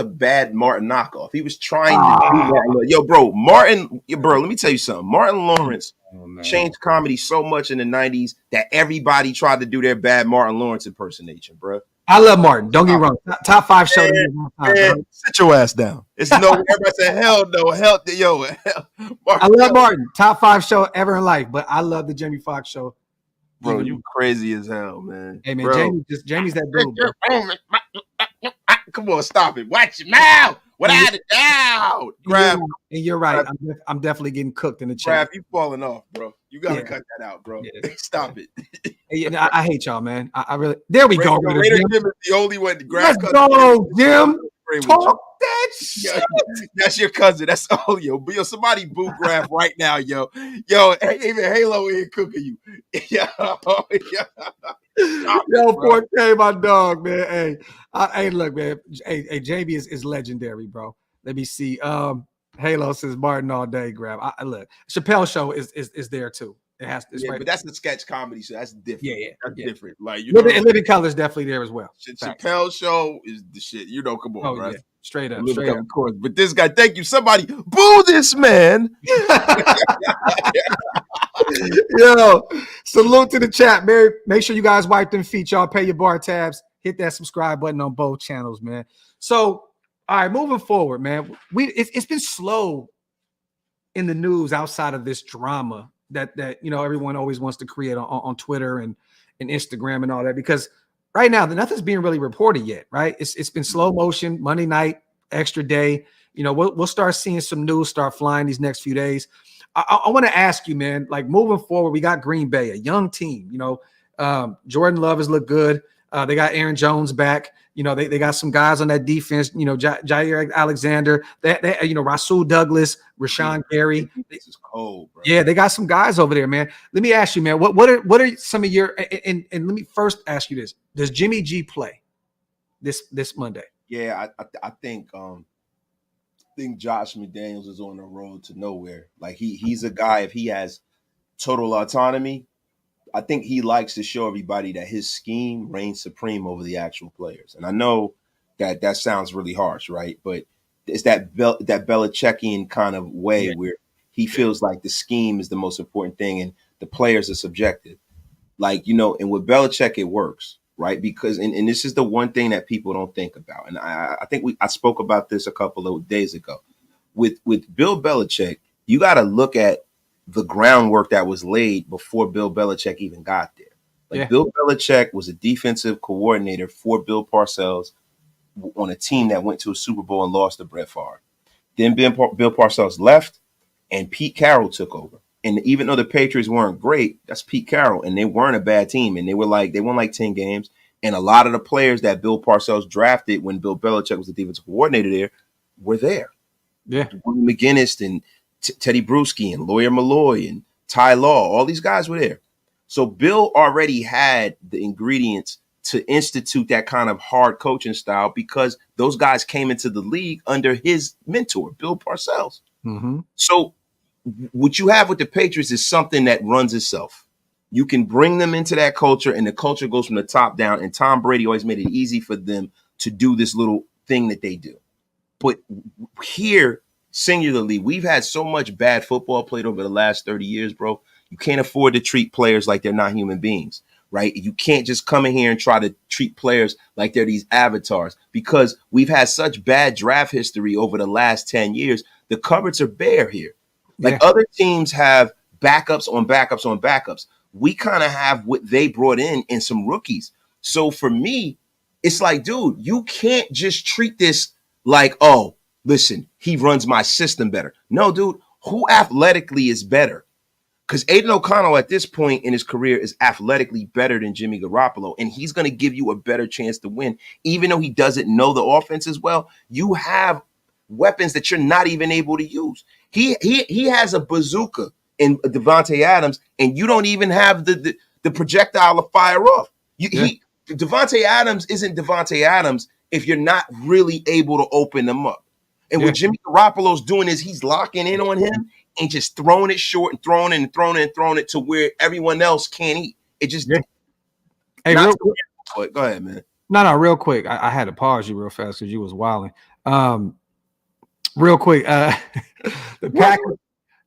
bad Martin knockoff. He was trying to do Martin. Yo, bro, let me tell you something. Martin Lawrence changed comedy so much in the 90s that everybody tried to do their bad Martin Lawrence impersonation, bro.
I love Martin. Don't get me wrong. Top 5 show.
Sit your ass down. It's no. Everybody said hell no. Hell.
I love Martin. Top 5 show ever in life, but I love the Jamie Foxx show.
Bro, you crazy as hell, man.
Hey, man, Jamie's that dude, bro.
Come on, stop it. Watch your mouth. Without a doubt. Graphk.
And you're right. I'm definitely getting cooked in the chat.
Graphk, you falling off, bro. You got to cut that out, bro. Yeah. Stop it.
Hey, I hate y'all, man. I really. There we go.
Raider Jim is the only one.
Let's go, Jim. Talk that shit.
That's your cousin. That's all, yo. Somebody boo Graphk right now, yo. Yo, even Halo in cooking you. Yo,
4K, my dog, man. Hey, look, man. Hey, Jamie is legendary, bro. Let me see. Halo says Martin all day. Grab. Look, Chappelle show is there too. It has.
Right. But that's the sketch comedy show. That's different.
Yeah,
that's different. Like
Living Color is definitely there as well.
Chappelle show is the shit. Come on, bro. Yeah.
Straight up.
Of course. But this guy, thank you. Somebody boo this man.
Yo, salute to the chat, man. Make sure you guys wipe them feet, y'all. Pay your bar tabs. Hit that subscribe button on both channels, man. So, all right, moving forward, man. It's been slow in the news outside of this drama that everyone always wants to create on Twitter and Instagram and all that, because right now nothing's being really reported yet, right? It's been slow motion. Monday night, extra day. We'll start seeing some news start flying these next few days. I want to ask you, man, like moving forward, we got Green Bay, a young team. Jordan Love has looked good. They got Aaron Jones back. They got some guys on that defense. Jair Alexander, Rasul Douglas, Rashawn Gary.
This is cold, bro.
Yeah, they got some guys over there, man. Let me ask you, man, what are some of your and let me first ask you this: does Jimmy G play this Monday?
Yeah, I think Josh McDaniels is on the road to nowhere. Like he's a guy, if he has total autonomy, I think he likes to show everybody that his scheme reigns supreme over the actual players. And I know that sounds really harsh, right? But it's that Belichickian kind of way where he feels like the scheme is the most important thing and the players are subjective. Like, and with Belichick, it works, right? Because, and this is the one thing that people don't think about. And I think I spoke about this a couple of days ago. With Bill Belichick, you got to look at the groundwork that was laid before Bill Belichick even got there. Bill Belichick was a defensive coordinator for Bill Parcells on a team that went to a Super Bowl and lost to Brett Favre. Then Bill Parcells left and Pete Carroll took over. And even though the Patriots weren't great, that's Pete Carroll, and they weren't a bad team. And they won like 10 games. And a lot of the players that Bill Parcells drafted when Bill Belichick was the defensive coordinator there were there.
Yeah.
Willie McGinnis and Teddy Bruschi and Lawyer Malloy and Ty Law, all these guys were there. So Bill already had the ingredients to institute that kind of hard coaching style because those guys came into the league under his mentor, Bill Parcells.
Mm-hmm.
So what you have with the Patriots is something that runs itself. You can bring them into that culture, and the culture goes from the top down, and Tom Brady always made it easy for them to do this little thing that they do. But here, singularly, we've had so much bad football played over the last 30 years, bro. You can't afford to treat players like they're not human beings, right? You can't just come in here and try to treat players like they're these avatars because we've had such bad draft history over the last 10 years. The cupboards are bare here. Like other teams have backups on backups on backups. We kind of have what they brought in and some rookies. So for me, it's like, dude, you can't just treat this like, oh, listen, he runs my system better. No, dude, who athletically is better? Because Aiden O'Connell at this point in his career is athletically better than Jimmy Garoppolo, and he's going to give you a better chance to win. Even though he doesn't know the offense as well, you have weapons that you're not even able to use. He has a bazooka in Davante Adams, and you don't even have the projectile to fire off. Davante Adams isn't Davante Adams if you're not really able to open them up. And what Jimmy Garoppolo's doing is he's locking in on him and just throwing it short and throwing it and throwing it and throwing it to where everyone else can't eat. It just
Hey,
go ahead, man.
No, real quick. I had to pause you real fast because you was wilding. Real quick, the Packers.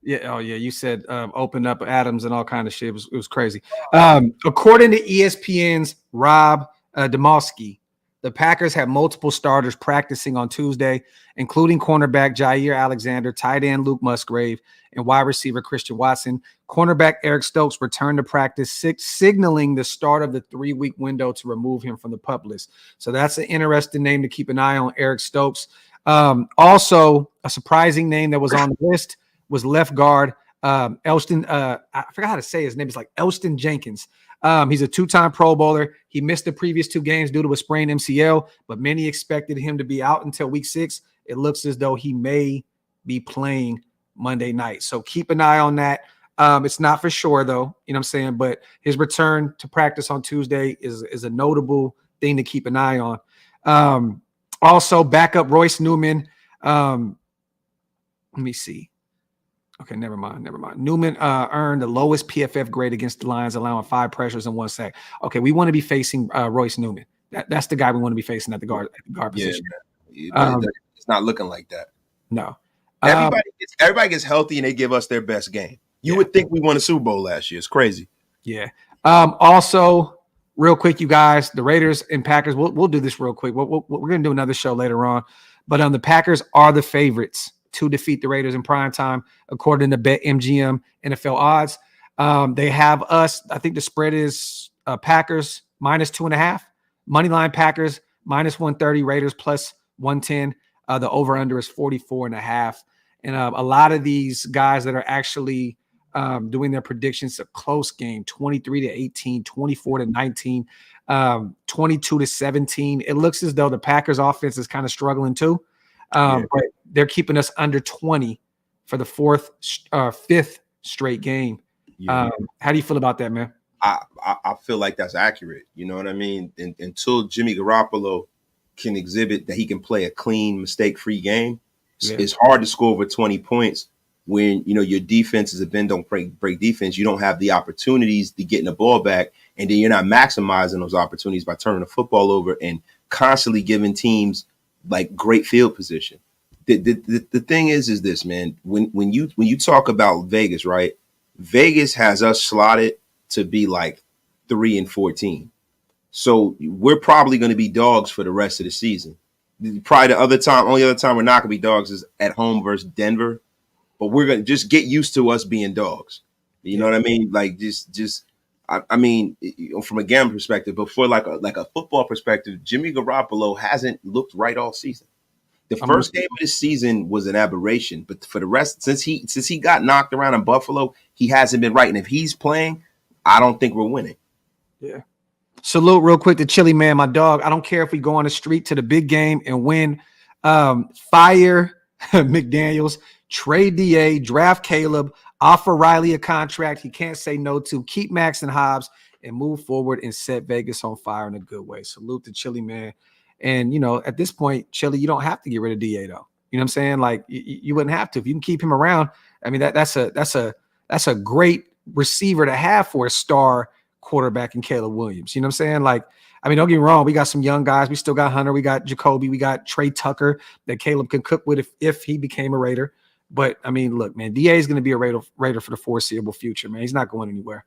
Yeah, you said open up Adams and all kind of shit. It was crazy. According to ESPN's Rob Demowski, the Packers had multiple starters practicing on Tuesday, including cornerback Jair Alexander, tight end Luke Musgrave, and wide receiver Christian Watson. Cornerback Eric Stokes returned to practice, signaling the start of the 3-week window to remove him from the PUP list. So that's an interesting name to keep an eye on, Eric Stokes. Also, a surprising name that was on the list was left guard Elston. I forgot how to say his name. It's like Elston Jenkins. He's a 2-time Pro Bowler. He missed the previous 2 games due to a sprained MCL, but many expected him to be out until week 6. It looks as though he may be playing Monday night. So keep an eye on that. It's not for sure, though, you know what I'm saying? But his return to practice on Tuesday is a notable thing to keep an eye on. Also, backup Royce Newman. Let me see. Okay, never mind. Newman earned the lowest PFF grade against the Lions, allowing 5 pressures and 1 sack. Okay, we want to be facing Royce Newman. That's the guy we want to be facing at the guard position.
It's not looking like that.
No.
Everybody gets healthy and they give us their best game. You would think we won a Super Bowl last year. It's crazy.
Yeah. Also, real quick, you guys, the Raiders and Packers, we'll do this real quick. We're going to do another show later on. But the Packers are the favorites to defeat the Raiders in prime time, according to BetMGM NFL odds. They have us. I think the spread is Packers -2.5. Moneyline Packers -130. Raiders +110. The over-under is 44.5. And a lot of these guys that are actually doing their predictions, a close game, 23-18, 24-19, 22-17. It looks as though the Packers offense is kind of struggling too. But they're keeping us under 20 for the fifth straight game. How do you feel about that, man?
I feel like that's accurate. You know what I mean? Until Jimmy Garoppolo can exhibit that he can play a clean, mistake-free game, it's hard to score over 20 points when, you know, your defense is a bend don't break defense. You don't have the opportunities to get in the ball back, and then you're not maximizing those opportunities by turning the football over and constantly giving teams like great field position. The thing is this, man. When you talk about Vegas, right? Vegas has us slotted to be like 3-14. So we're probably going to be dogs for the rest of the season. Probably only other time we're not going to be dogs is at home versus Denver. But we're going to just get used to us being dogs. You know what I mean? Like I mean, from a gambling perspective, but for like a football perspective, Jimmy Garoppolo hasn't looked right all season. The first game of the season was an aberration, but for the rest, since he got knocked around in Buffalo, he hasn't been right. And if he's playing, I don't think we're winning.
Yeah. Salute real quick to Chili Man, my dog. I don't care if we go on the street to the big game and win. Fire McDaniels, trade DA, draft Caleb, offer Riley a contract he can't say no to, keep Max and Hobbs, and move forward and set Vegas on fire in a good way. Salute to Chili Man. And, you know, at this point, Chili, you don't have to get rid of DA, though. You know what I'm saying? Like, you wouldn't have to. If you can keep him around, I mean, that's a great receiver to have for a star quarterback in Caleb Williams. You know what I'm saying? Like, I mean, don't get me wrong. We got some young guys. We still got Hunter. We got Jacoby. We got Trey Tucker that Caleb can cook with if he became a Raider. But, I mean, look, man, DA is going to be a Raider for the foreseeable future, man. He's not going anywhere.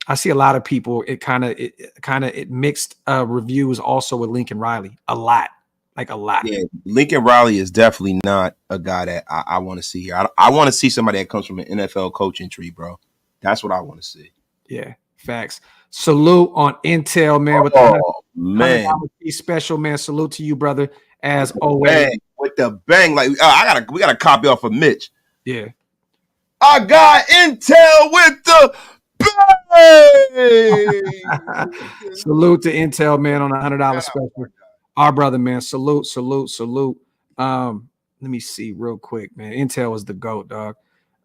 I see a lot of people. It mixed reviews also with Lincoln Riley a lot. Yeah,
Lincoln Riley is definitely not a guy that I want to see here. I want to see somebody that comes from an NFL coaching tree, bro. That's what I want to see.
Yeah, facts. Salute on Intel, man. With
man,
special, man. Salute to you, brother. As always,
bang, with the bang, like we got a copy off of Mitch.
Yeah,
I got Intel with the.
Salute to Intel, man, on $100 special. Our brother, man. Salute. Let me see real quick, man. Intel was the GOAT, dog.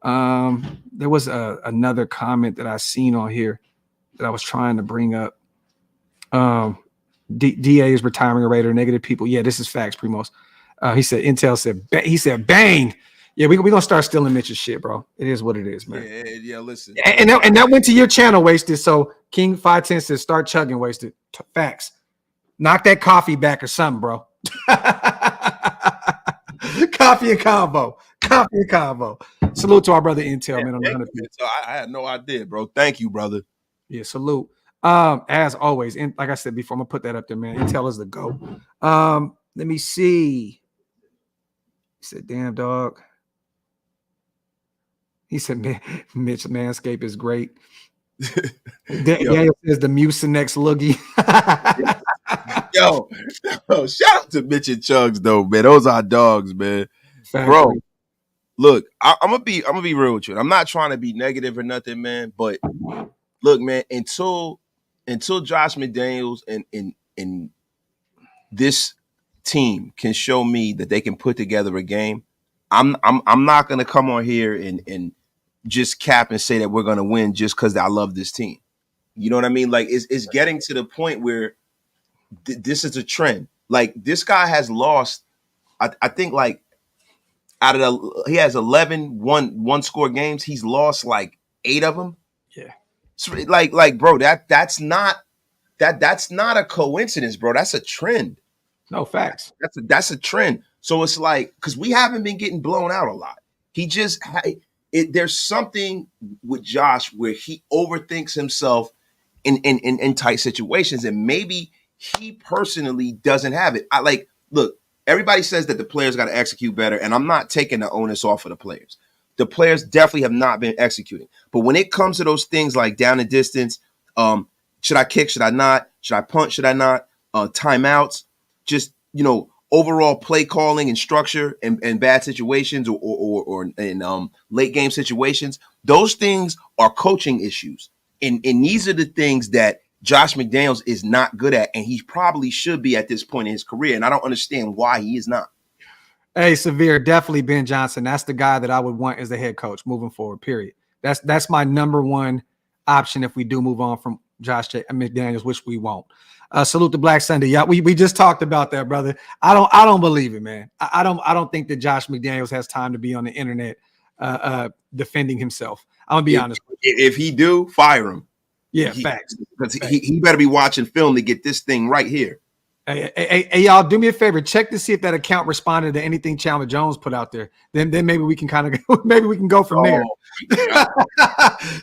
There was another comment that I seen on here that I was trying to bring up. DA is retiring a Raider. Negative people. Yeah, this is facts, Primos. He said bang. Yeah, we're going to start stealing Mitch's shit, bro. It is what it is, man.
Yeah, listen.
And that went to your channel, Wasted. So King 510 says start chugging, Wasted. Facts. Knock that coffee back or something, bro. Coffee and combo. Salute to our brother Intel, man. On the
so I had no idea, bro. Thank you, brother.
Yeah, salute. As always, and like I said before, I'm going to put that up there, man. Intel is the GOAT. Let me see. He said, damn, dog. He said, Mitch Manscape is great. Daniel says the Mucinex loogie.
Yo, shout out to Mitch and Chugs, though, man. Those are dogs, man.
Factory.
Bro, look, I'm gonna be real with you. I'm not trying to be negative or nothing, man. But look, man, until Josh McDaniels and this team can show me that they can put together a game, I'm not gonna come on here and just cap and say that we're gonna win just because I love this team. You know what I mean? Like it's getting to the point where this is a trend. Like this guy has lost, I think like he has 11 one score games. He's lost like 8 of them.
Yeah.
So like bro, that's not a coincidence, bro. That's a trend.
No, facts.
That's a trend. So it's like, because we haven't been getting blown out a lot. there's something with Josh where he overthinks himself in tight situations, and maybe he personally doesn't have it. Look, everybody says that the players got to execute better, and I'm not taking the onus off of the players. The players definitely have not been executing. But when it comes to those things like down and distance, should I kick? Should I not? Should I punt? Should I not? Timeouts, just, overall play calling and structure and bad situations or in late game situations, those things are coaching issues. And these are the things that Josh McDaniels is not good at, and he probably should be at this point in his career. And I don't understand why he is not.
Hey, Severe, definitely Ben Johnson. That's the guy that I would want as the head coach moving forward, period. That's my number one option if we do move on from Josh McDaniels, which we won't. Salute to Black Sunday. Yeah, we just talked about that, brother. I don't believe it, man. I don't think that Josh McDaniels has time to be on the internet defending himself. I'm gonna be honest.
If he do, fire him.
Yeah, facts.
Because he better be watching film to get this thing right here.
Hey, y'all, do me a favor. Check to see if that account responded to anything Chandler Jones put out there. Then maybe we can go from there.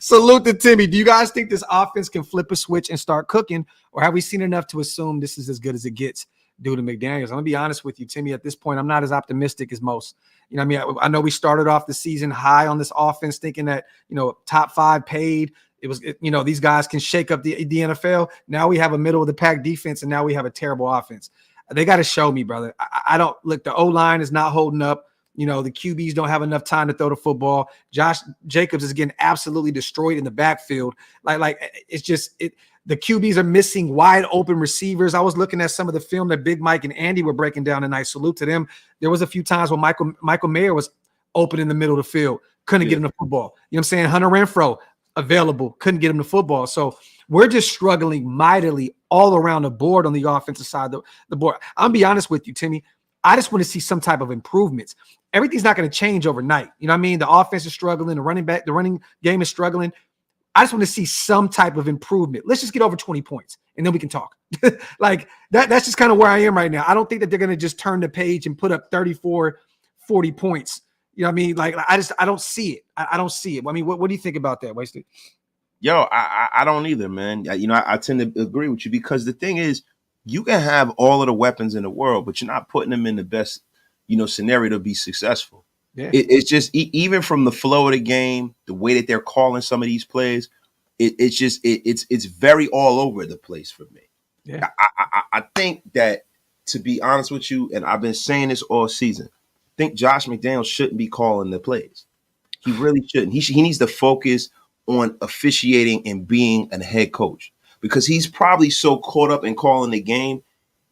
Salute to Timmy. Do you guys think this offense can flip a switch and start cooking, or have we seen enough to assume this is as good as it gets due to McDaniels? I'm gonna be honest with you, Timmy. At this point, I'm not as optimistic as most. I know we started off the season high on this offense, thinking that top 5 paid. It was, these guys can shake up the NFL. Now we have a middle of the pack defense, and now we have a terrible offense. They got to show me, brother. I don't look. The O-line is not holding up. The QBs don't have enough time to throw the football. Josh Jacobs is getting absolutely destroyed in the backfield. It's just the QBs are missing wide open receivers. I was looking at some of the film that Big Mike and Andy were breaking down tonight. Salute to them. There was a few times when Michael Mayer was open in the middle of the field, couldn't get him the football. You know what I'm saying? Hunter Renfrow available, couldn't get him the football. So we're just struggling mightily all around the board on the offensive side of the board. I'll be honest with you, Timmy. I just want to see some type of improvements. Everything's not going to change overnight. You know what I mean? The offense is struggling. The running game is struggling. I just want to see some type of improvement. Let's just get over 20 points, and then we can talk. That's just kind of where I am right now. I don't think that they're going to just turn the page and put up 34, 40 points. You know what I mean? I don't see it. I don't see it. I mean, what do you think about that, Wasted?
Yo, I don't either, man. I tend to agree with you, because the thing is, you can have all of the weapons in the world, but you're not putting them in the best, scenario to be successful. Yeah. It's just even from the flow of the game, the way that they're calling some of these plays, it's very all over the place for me. Yeah. I think that, to be honest with you, and I've been saying this all season, I think Josh McDaniels shouldn't be calling the plays. He really shouldn't. He needs to focus on officiating and being a head coach, because he's probably so caught up in calling the game,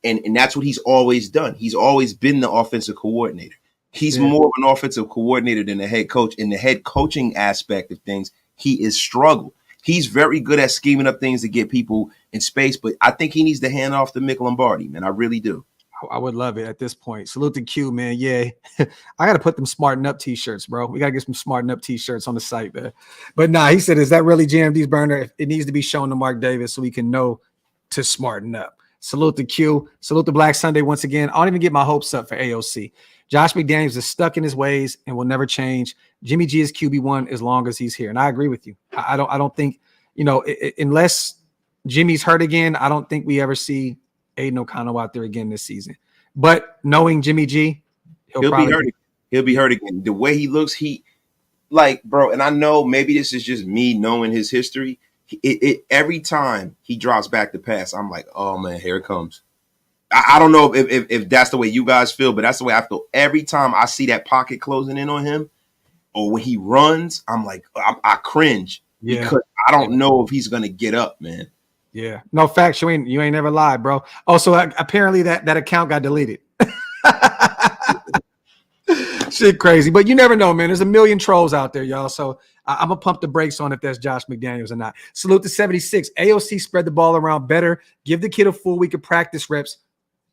and that's what he's always done. He's always been the offensive coordinator. He's more of an offensive coordinator than a head coach. In the head coaching aspect of things, he is struggled. He's very good at scheming up things to get people in space, but I think he needs to hand off to Mick Lombardi, man. I really do.
I would love it at this point. Salute to Q, man. Yeah. I got to put them smarten up t-shirts, bro. We got to get some smarten up t-shirts on the site, man. But nah, he said, is that really JMD's burner? It needs to be shown to Mark Davis so we can know to smarten up. Salute to Q. Salute to Black Sunday once again. I don't even get my hopes up for AOC. Josh McDaniels is stuck in his ways and will never change. Jimmy G is QB1 as long as he's here. And I agree with you. I don't think, unless Jimmy's hurt again, I don't think we ever see Aiden O'Connell out there again this season. But knowing Jimmy G, he'll
be hurt. He'll be hurt again. The way he looks, bro, and I know maybe this is just me knowing his history. Every time he drops back to pass, I'm like, oh man, here it comes. I don't know if that's the way you guys feel, but that's the way I feel. Every time I see that pocket closing in on him, or when he runs, I'm like, I cringe because I don't know if he's gonna get up, man.
Yeah, no facts. You ain't never lied, bro. Also, apparently that account got deleted. Shit crazy, but you never know, man. There's a million trolls out there, y'all. So I'm gonna pump the brakes on if that's Josh McDaniels or not. Salute to 76. AOC spread the ball around better. Give the kid a full week of practice reps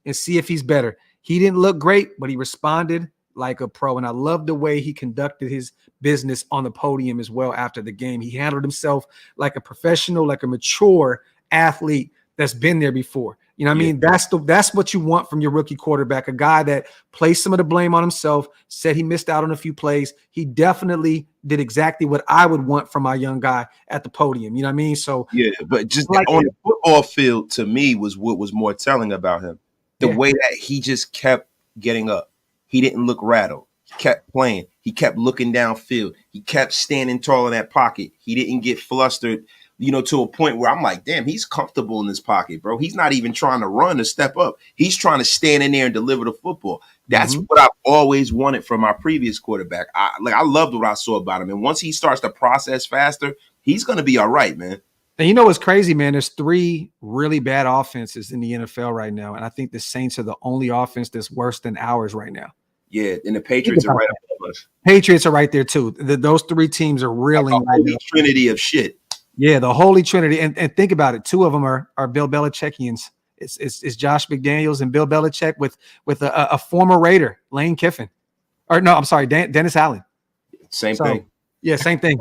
and see if he's better. He didn't look great, but he responded like a pro. And I love the way he conducted his business on the podium as well after the game. He handled himself like a professional, like a mature athlete that's been there before. You know what I mean? That's what you want from your rookie quarterback, a guy that placed some of the blame on himself, said he missed out on a few plays. He definitely did exactly what I would want from my young guy at the podium. You know what I mean? So
yeah, but just
like
on the football field, to me, was what was more telling about him. The way that he just kept getting up. He didn't look rattled. He kept playing. He kept looking downfield. He kept standing tall in that pocket. He didn't get flustered, to a point where I'm like, damn, he's comfortable in this pocket, bro. He's not even trying to run or step up. He's trying to stand in there and deliver the football. That's what I've always wanted from our previous quarterback. I loved what I saw about him. And once he starts to process faster, he's going to be all right, man.
And you know what's crazy, man? There's 3 really bad offenses in the NFL right now. And I think the Saints are the only offense that's worse than ours right now.
Yeah, and the Patriots are right above us.
Patriots are right there, too. Those 3 teams are reeling.
The holy trinity of shit.
Yeah, the holy trinity. And think about it. 2 of them are Bill Belichickians. It's Josh McDaniels and Bill Belichick with a former Raider, Lane Kiffin. Or no, I'm sorry, Dennis Allen.
Same thing.
Yeah, same thing.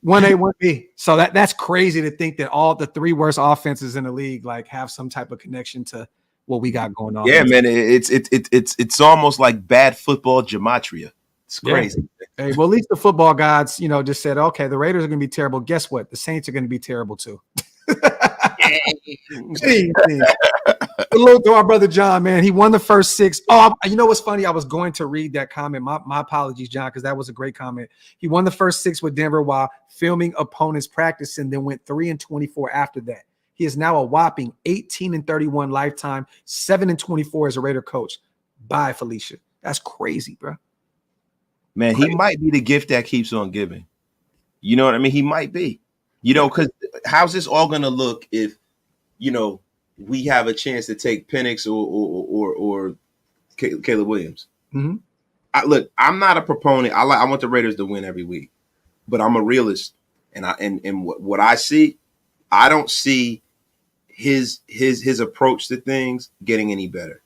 1A, 1B. So that's crazy to think that all the 3 worst offenses in the league like have some type of connection to what we got going on.
Yeah, man, it's almost like bad football gematria. It's crazy.
Yeah. Hey, well, at least the football gods, just said, okay, the Raiders are going to be terrible. Guess what? The Saints are going to be terrible too. Salute to our brother John, man. He won the first 6. Oh, you know what's funny? I was going to read that comment. My apologies, John, because that was a great comment. He won the first 6 with Denver while filming opponents practice and then went 3-24 after that. He is now a whopping 18-31 lifetime, 7-24 as a Raider coach. Bye, Felicia. That's crazy, bro.
Man, he might be the gift that keeps on giving. You know what I mean? He might be. Because how's this all going to look if, we have a chance to take Penix or Caleb Williams?
Mm-hmm.
Look, I'm not a proponent. I want the Raiders to win every week, but I'm a realist, and what I see, I don't see his approach to things getting any better.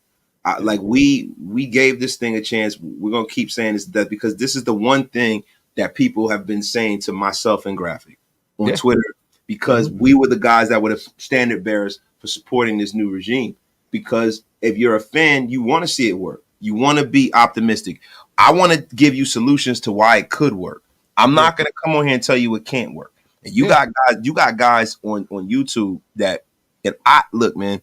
We gave this thing a chance. We're gonna keep saying this because this is the one thing that people have been saying to myself and Graphk on Twitter, because we were the guys that were the standard bearers for supporting this new regime. Because if you're a fan, you want to see it work. You want to be optimistic. I want to give you solutions to why it could work. I'm not going to come on here and tell you it can't work. And you got guys on YouTube that I look, man.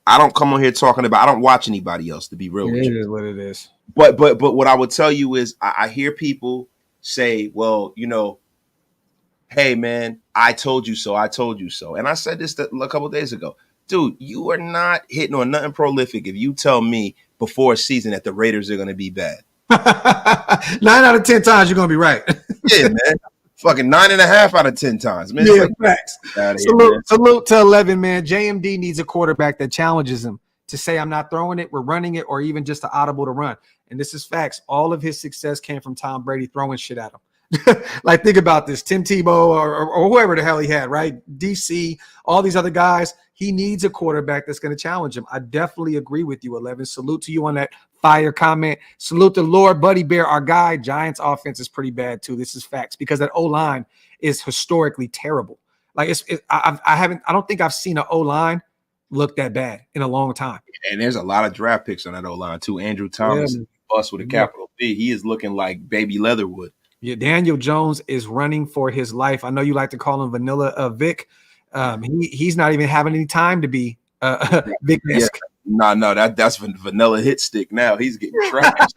I don't come on here talking about. I don't watch anybody else, to be real with you.
It is what it is.
But what I would tell you is I hear people say, well, hey, man, I told you so. I told you so. And I said this a couple of days ago. Dude, you are not hitting on nothing prolific if you tell me before a season that the Raiders are going to be bad.
9 out of 10 times you're going to be right.
Yeah, man. Fucking 9.5 out of 10 times, man.
Yeah, facts.
Salute
to 11, man. JMD needs a quarterback that challenges him to say, I'm not throwing it, we're running it, or even just an audible to run. And this is facts. All of his success came from Tom Brady throwing shit at him. Like, think about this. Tim Tebow or whoever the hell he had, right? DC, all these other guys. He needs a quarterback that's going to challenge him. I definitely agree with you, 11. Salute to you on that fire comment. Salute to Lord Buddy Bear, our guy. Giants offense is pretty bad too. This is facts because that O-line is historically terrible. Like I don't think I've seen an O-line look that bad in a long time.
And there's a lot of draft picks on that O-line too. Andrew Thomas, bust with a capital B. He is looking like baby Leatherwood.
Yeah, Daniel Jones is running for his life. I know you like to call him Vanilla Vic. He's not even having any time to be Vic-esque.
Yeah. No, that's Vanilla Hit Stick now. He's getting trashed.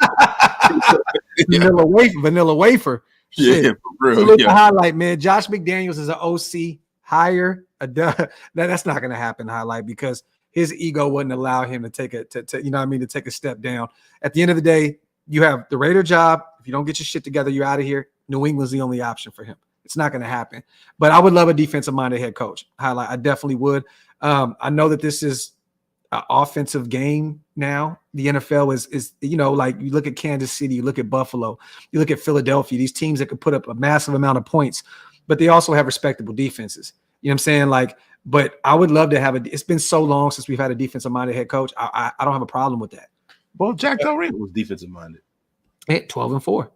Vanilla wafer. Shit.
Yeah, for real.
So look, the highlight, man. Josh McDaniels is an OC hire. That's not going to happen. Highlight, because his ego wouldn't allow him to take to take a step down. At the end of the day, you have the Raider job. If you don't get your shit together, you're out of here. New England's the only option for him. It's not going to happen. But I would love a defensive-minded head coach. Highlight, I definitely would. I know that this is an offensive game now. The NFL is like you look at Kansas City, you look at Buffalo, you look at Philadelphia, these teams that could put up a massive amount of points, but they also have respectable defenses. You know what I'm saying? like, but I would love to have it's been so long since we've had a defensive-minded head coach. I don't have a problem with that.
Well, Jack Del Rio was defensive-minded.
At 12-4.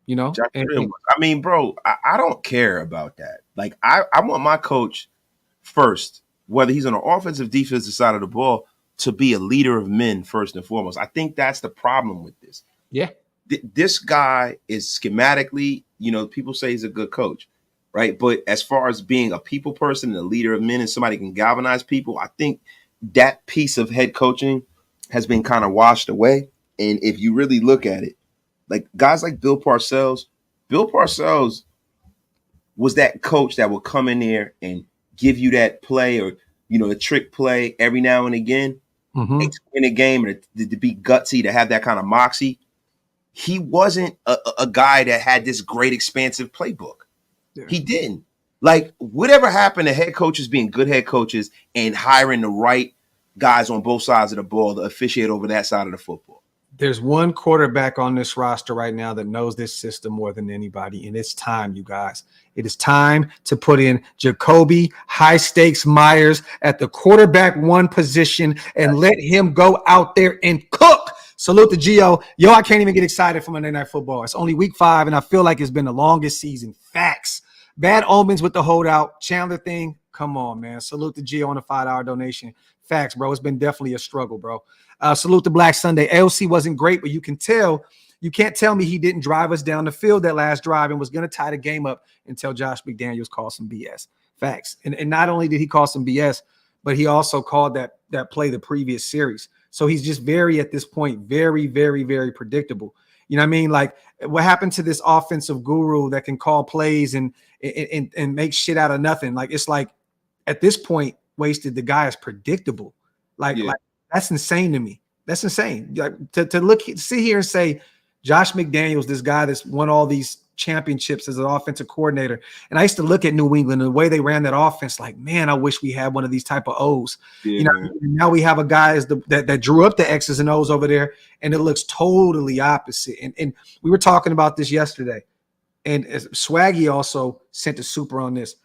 I mean, bro, I don't care about that. Like, I want my coach first, whether he's on the offensive, defensive side of the ball, to be a leader of men first and foremost. I think that's the problem with this.
Yeah.
this guy is schematically, people say he's a good coach, right? But as far as being a people person and a leader of men and somebody who can galvanize people, I think that piece of head coaching has been kind of washed away. And if you really look at it, like guys like Bill Parcells was that coach that would come in there and give you that play or, a trick play every now and again to win a game and to be gutsy, to have that kind of moxie. He wasn't a guy that had this great expansive playbook. Yeah. He didn't. Like, whatever happened to head coaches being good head coaches and hiring the right guys on both sides of the ball to officiate over that side of the football?
There's one quarterback on this roster right now that knows this system more than anybody, and it's time, you guys. It is time to put in Jacoby high-stakes Myers at the quarterback one position and let him go out there and cook. Salute to Gio. Yo, I can't even get excited for Monday Night Football. It's only week 5, and I feel like it's been the longest season. Facts. Bad omens with the holdout. Chandler thing, come on, man. Salute to Gio on a $5 donation. Facts, bro. It's been definitely a struggle, bro. Salute to Black Sunday. AOC wasn't great, but you can't tell me he didn't drive us down the field that last drive and was going to tie the game up until Josh McDaniels called some BS. Facts. And not only did he call some BS, but he also called that play the previous series. So he's just at this point, very, very, very predictable. You know what I mean? Like, what happened to this offensive guru that can call plays and make shit out of nothing? Like, it's like at this point, Wasted, the guy is predictable. Like that's insane to me. That's insane. Like, to sit here and say Josh McDaniels, this guy that's won all these championships as an offensive coordinator. And I used to look at New England and the way they ran that offense, like, man, I wish we had one of these type of O's. Yeah. Now we have a guy that drew up the X's and O's over there, and it looks totally opposite. And we were talking about this yesterday. And Swaggy also sent a super on this.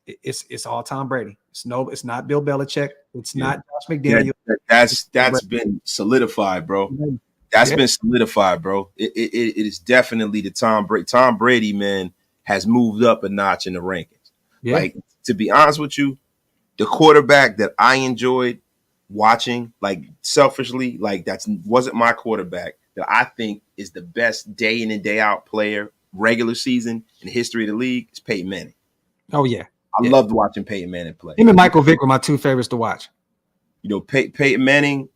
It's all Tom Brady. It's not Bill Belichick. It's not Josh McDaniels.
That's been solidified, bro. That's been solidified, bro. It is definitely the Tom Brady. Tom Brady, man, has moved up a notch in the rankings. Yeah. Like, to be honest with you, the quarterback that I enjoyed watching, like, selfishly, like, wasn't my quarterback, that I think is the best day in and day out player, regular season, in the history of the league, is Peyton Manning.
Oh, yeah.
I loved watching Peyton Manning play.
Him and Michael Vick were my two favorites to watch.
Peyton Manning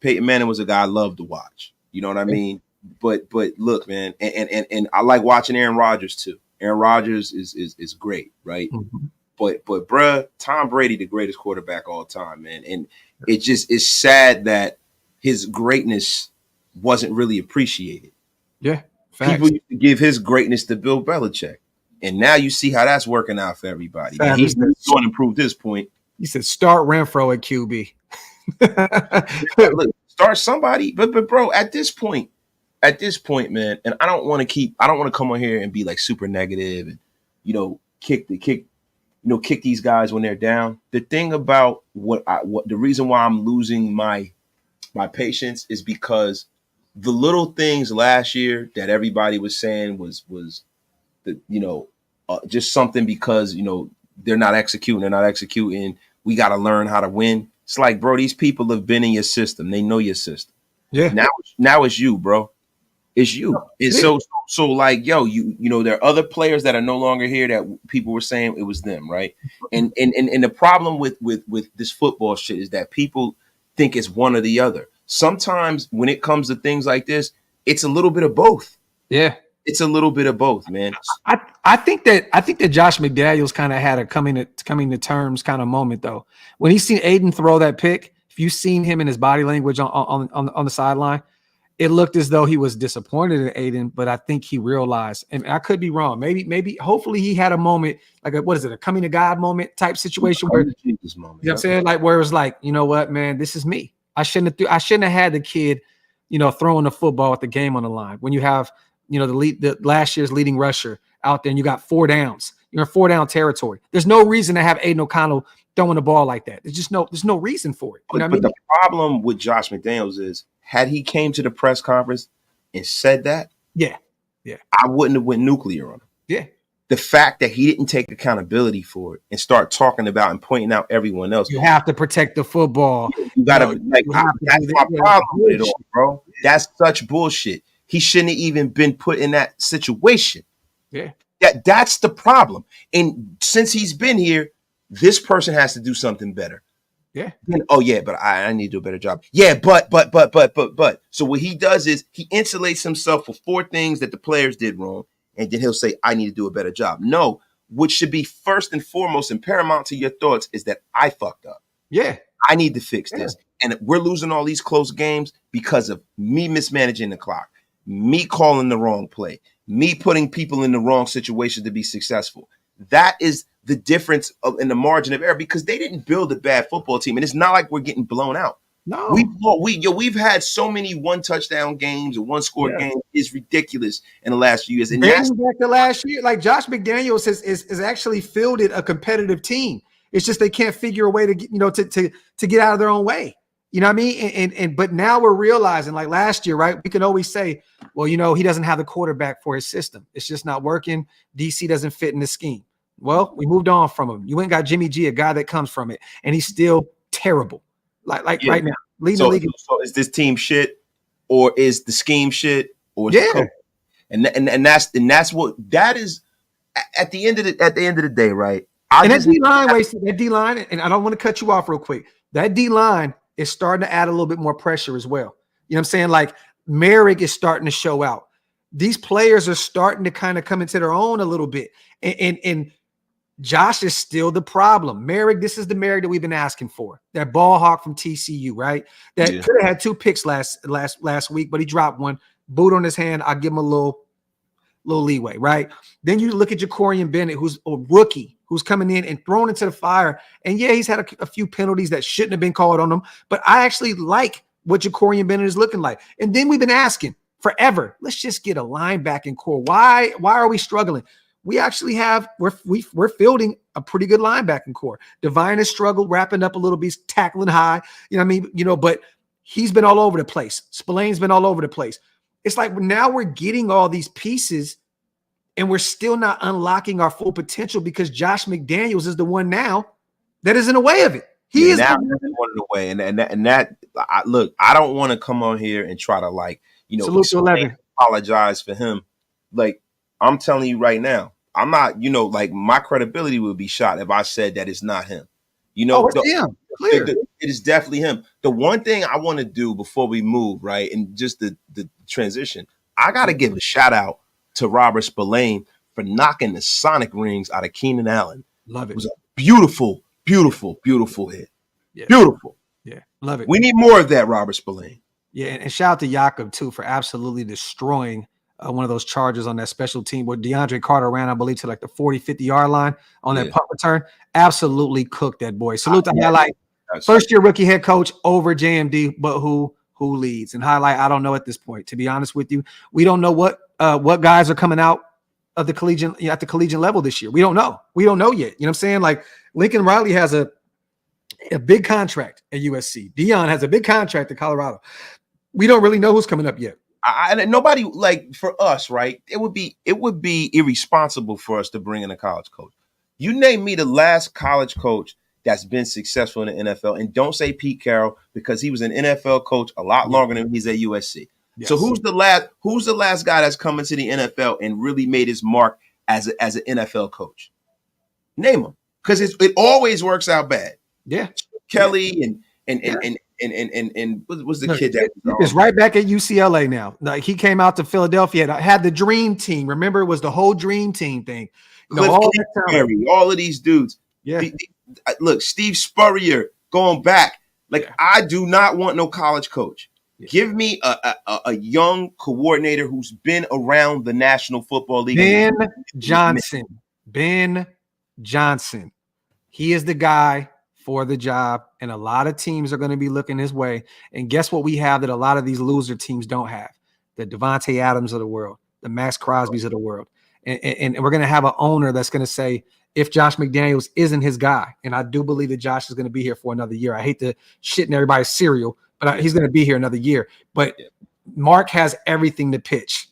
was a guy I loved to watch. You know what I mean? But look, man, and I like watching Aaron Rodgers too. Aaron Rodgers is great, right? Mm-hmm. But bruh, Tom Brady, the greatest quarterback of all time, man. And it's sad that his greatness wasn't really appreciated.
Yeah. Facts.
People used to give his greatness to Bill Belichick. And now you see how that's working out for everybody. And he's going to improve this point.
He said, start Renfro at QB.
Look, start somebody. But bro, at this point, man, and I don't want to come on here and be like super negative and, kick these guys when they're down. The thing about the reason why I'm losing my patience is because the little things last year that everybody was saying was just something because, they're not executing. We got to learn how to win. It's like, bro, these people have been in your system. They know your system. Yeah. Now it's you, bro. It's you. And so like, yo, there are other players that are no longer here that people were saying it was them, right? And the problem with this football shit is that people think it's one or the other. Sometimes when it comes to things like this, it's a little bit of both. Yeah. It's a little bit of both, man.
I think that Josh McDaniels kind of had a coming to terms kind of moment though. When he seen Aiden throw that pick, if you've seen him in his body language on the sideline, it looked as though he was disappointed in Aiden, but I think he realized, and I could be wrong. Maybe hopefully he had a moment like a coming to God moment type situation where you know what I'm saying, like where it was like, you know what, man, this is me. I shouldn't have had the kid, throwing the football with the game on the line. When you have the last year's leading rusher out there and you got 4 downs. You're in 4 down territory. There's no reason to have Aiden O'Connell throwing the ball like that. There's no reason for it. You know what I mean?
The problem with Josh McDaniels is, had he came to the press conference and said that, yeah, I wouldn't have went nuclear on him. Yeah. The fact that he didn't take accountability for it and start talking about and pointing out everyone else.
You have to protect the football.
You gotta that's my problem with it all, bro. That's such bullshit. he shouldn't have even been put in that situation.
Yeah.
That's the problem. And since he's been here, this person has to do something better.
Yeah.
Oh yeah, but I need to do a better job. Yeah, but. So what he does is he insulates himself for 4 things that the players did wrong, and then he'll say, I need to do a better job. No, what should be first and foremost and paramount to your thoughts is that I fucked up.
Yeah.
I need to fix this. And we're losing all these close games because of me mismanaging the clock, me calling the wrong play, me putting people in the wrong situation to be successful. That is the difference in the margin of error, because they didn't build a bad football team. And it's not like we're getting blown out.
No.
We've had so many 1 touchdown games and 1 score games. It's ridiculous in the last few years. And that's
back to last year. Like Josh McDaniels has actually fielded a competitive team. It's just they can't figure a way to get, to get out of their own way. You know what I mean? But now we're realizing, like last year, right? We can always say, well, he doesn't have the quarterback for his system. It's just not working. DC doesn't fit in the scheme. Well, we moved on from him. You ain't got Jimmy G, a guy that comes from it, and he's still terrible. Right now, leading the league.
So is this team shit, or is the scheme shit, or is the coach? And that's what that is. At the end of the day, right?
That D line, and I don't want to cut you off real quick. That D line is starting to add a little bit more pressure as well. You know what I'm saying? Like Merrick is starting to show out. These players are starting to kind of come into their own a little bit, and Josh is still the problem. Merrick, this is the Merrick that we've been asking for. That ball hawk from TCU, right? That could have had 2 picks last week, but he dropped one. Boot on his hand. I'll give him a little leeway, right? Then you look at Jacorian Bennett, who's a rookie, who's coming in and thrown into the fire. And yeah, he's had a few penalties that shouldn't have been called on him, but I actually like what Jacorian Bennett is looking like. And then we've been asking forever, let's just get a linebacking core. Why are we struggling? We actually we're fielding a pretty good linebacking core. Divine has struggled, wrapping up a little bit, tackling high. You know what I mean? But he's been all over the place. Spillane's been all over the place. It's like now we're getting all these pieces and we're still not unlocking our full potential because Josh McDaniels is the one now that is in the way of it. He is
now the one in the way. And that look, I don't want to come on here and try to apologize for him. Like, I'm telling you right now, I'm not, my credibility would be shot if I said that it's not him.
It's him. Clear.
It is definitely him. The one thing I want to do before we move, right, and just the transition, I got to give a shout out to Robert Spillane for knocking the Sonic rings out of Keenan Allen.
Love it.
It was a beautiful, beautiful, beautiful hit.
Yeah.
Beautiful.
Yeah, love it.
We need more of that, Robert Spillane.
Yeah, and shout out to Jakob, too, for absolutely destroying one of those charges on that special team where DeAndre Carter ran, I believe, to like the 40, 50-yard line on that punt return. Absolutely cooked that boy. Salute to Highlight. First-year rookie head coach over JMD, but who leads? And Highlight, I don't know at this point. To be honest with you, we don't know what guys are coming out of the collegiate at the collegiate level this year. We don't know. We don't know yet. You know what I'm saying? Like Lincoln Riley has a big contract at USC. Dion has a big contract at Colorado. We don't really know who's coming up yet.
Nobody, like, for us, right? It would be irresponsible for us to bring in a college coach. You name me the last college coach that's been successful in the NFL, and don't say Pete Carroll because he was an NFL coach a lot longer than he's at USC. Yes. So who's the last guy that's come into the NFL and really made his mark as an NFL coach? Name him, because it always works out bad.
Yeah,
Kelly and what's the kid that
is right back at UCLA now? Like he came out to Philadelphia, had the dream team. Remember, it was the whole dream team thing.
All of these dudes.
Yeah.
Look, Steve Spurrier going back. Like, I do not want no college coach. Yeah. Give me a young coordinator who's been around the National Football League.
Ben Johnson. He is the guy for the job, and a lot of teams are going to be looking his way. And guess what we have that a lot of these loser teams don't have? The Davante Adams of the world, the Max Crosbys of the world. And we're going to have an owner that's going to say, if Josh McDaniels isn't his guy, and I do believe that Josh is going to be here for another year. I hate to shit in everybody's cereal, but he's going to be here another year. But Mark has everything to pitch.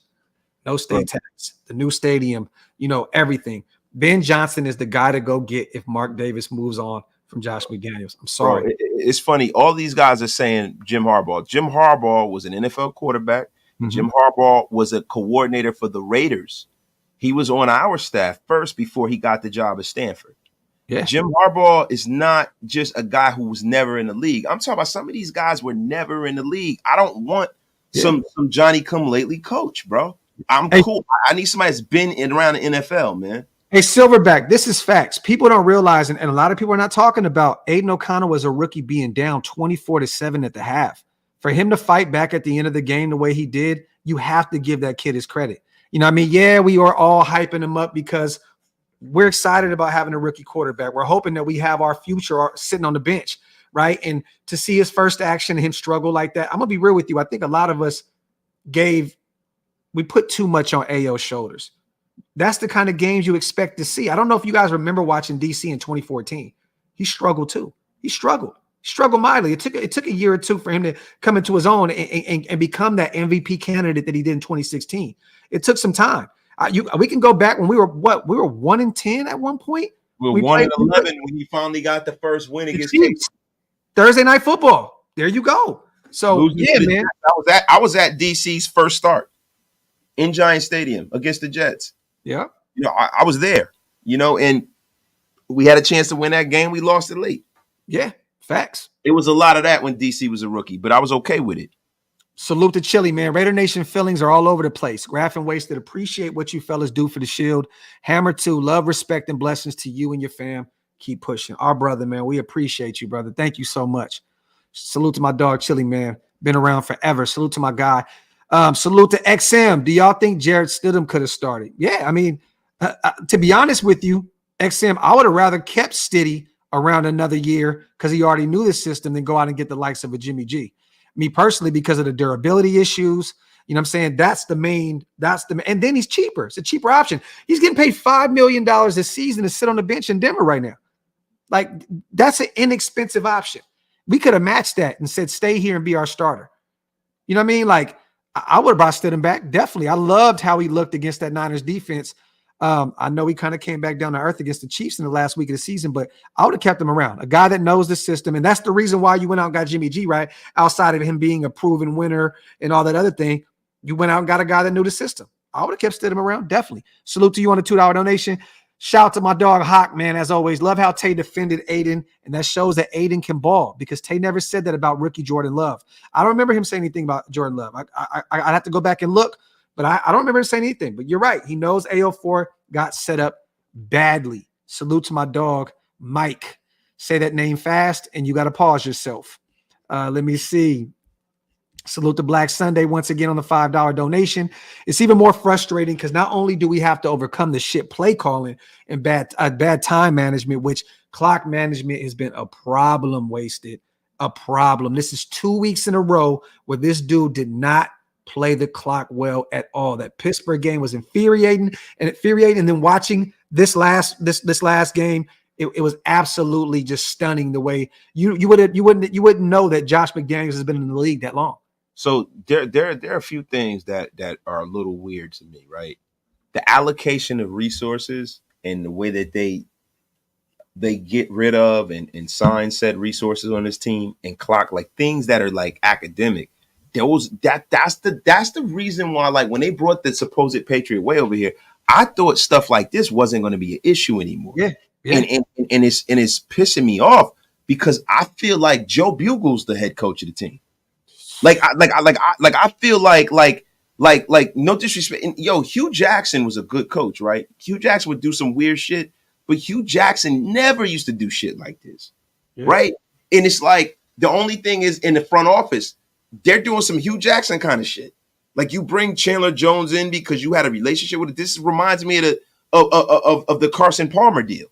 No state tax, the new stadium, everything. Ben Johnson is the guy to go get if Mark Davis moves on from Josh McDaniels. I'm sorry.
Bro, it's funny. All these guys are saying Jim Harbaugh. Jim Harbaugh was an NFL quarterback.
Mhm.
Jim Harbaugh was a coordinator for the Raiders. He was on our staff first before he got the job at Stanford.
Yeah.
Jim Harbaugh is not just a guy who was never in the league. I'm talking about some of these guys were never in the league. I don't want some Johnny come lately coach, bro. I'm cool. I need somebody that's been around the NFL, man.
Hey, Silverback, this is facts. People don't realize, and a lot of people are not talking about, Aiden O'Connell was a rookie being down 24-7 at the half. For him to fight back at the end of the game the way he did, you have to give that kid his credit. You know what I mean? Yeah, we are all hyping him up because we're excited about having a rookie quarterback. We're hoping that we have our future sitting on the bench, right? And to see his first action and him struggle like that, I'm going to be real with you. I think a lot of us we put too much on AO's shoulders. That's the kind of games you expect to see. I don't know if you guys remember watching DC in 2014. He struggled too. He struggled mightily. It took a year or two for him to come into his own and become that MVP candidate that he did in 2016. It took some time. We can go back when we were 1-10 at one point.
We were 1-11 when he finally got the first win against
Chiefs. Thursday Night Football. There you go. So man,
I was at DC's first start in Giant Stadium against the Jets.
Yeah.
You know, I was there, you know, and we had a chance to win that game. We lost it late.
Yeah, facts.
It was a lot of that when DC was a rookie, but I was okay with it.
Salute to Chili, man. Raider Nation feelings are all over the place. Graphk and Wasted, appreciate what you fellas do for the Shield. Hammer 2, love, respect, and blessings to you and your fam. Keep pushing. Our brother, man, we appreciate you, brother. Thank you so much. Salute to my dog, Chili, man. Been around forever. Salute to my guy. Salute to XM. Do y'all think Jarrett Stidham could have started? Yeah, I mean, to be honest with you, XM, I would have rather kept Stiddy around another year because he already knew the system than go out and get the likes of a Jimmy G. Me personally, because of the durability issues, you know what I'm saying? And then he's cheaper. It's a cheaper option. He's getting paid $5 million this season to sit on the bench in Denver right now. Like, that's an inexpensive option. We could have matched that and said, stay here and be our starter. You know what I mean? Like, I would have brought Stidham back. Definitely. I loved how he looked against that Niners defense. I know he kind of came back down to earth against the Chiefs in the last week of the season, but I would have kept him around. A guy that knows the system. And that's the reason why you went out and got Jimmy G, right? Outside of him being a proven winner and all that other thing, you went out and got a guy that knew the system. I would have kept Stidham around. Definitely. Salute to you on a $2 donation. Shout out to my dog Hawk, man, as always. Love how Tay defended Aiden, and that shows that Aiden can ball because Tay never said that about rookie Jordan Love. I don't remember him saying anything about Jordan Love. I'd have to go back and look, but I don't remember him saying anything. But you're right. He knows AO4 got set up badly. Salute to my dog, Mike. Say that name fast, and you got to pause yourself. Let me see. Salute to Black Sunday once again on the $5 donation. It's even more frustrating because not only do we have to overcome the shit play calling and bad time management, which clock management has been a problem. Wasted a problem. This is 2 weeks in a row where this dude did not play the clock well at all. That Pittsburgh game was infuriating. And then watching this last game, it was absolutely just stunning the way you wouldn't know that Josh McDaniels has been in the league that long.
So there are a few things that are a little weird to me, right? The allocation of resources and the way that they get rid of and sign said resources on this team and clock, like things that are like academic. That's the reason why, like, when they brought the supposed Patriot way over here, I thought stuff like this wasn't going to be an issue anymore.
Yeah.
And it's pissing me off because I feel like Joe Bugle's the head coach of the team. I feel like no disrespect. And, Hugh Jackson was a good coach, right? Hugh Jackson would do some weird shit, but Hugh Jackson never used to do shit like this, right? And it's like the only thing is in the front office, they're doing some Hugh Jackson kind of shit. Like you bring Chandler Jones in because you had a relationship with it. This reminds me of the Carson Palmer deal,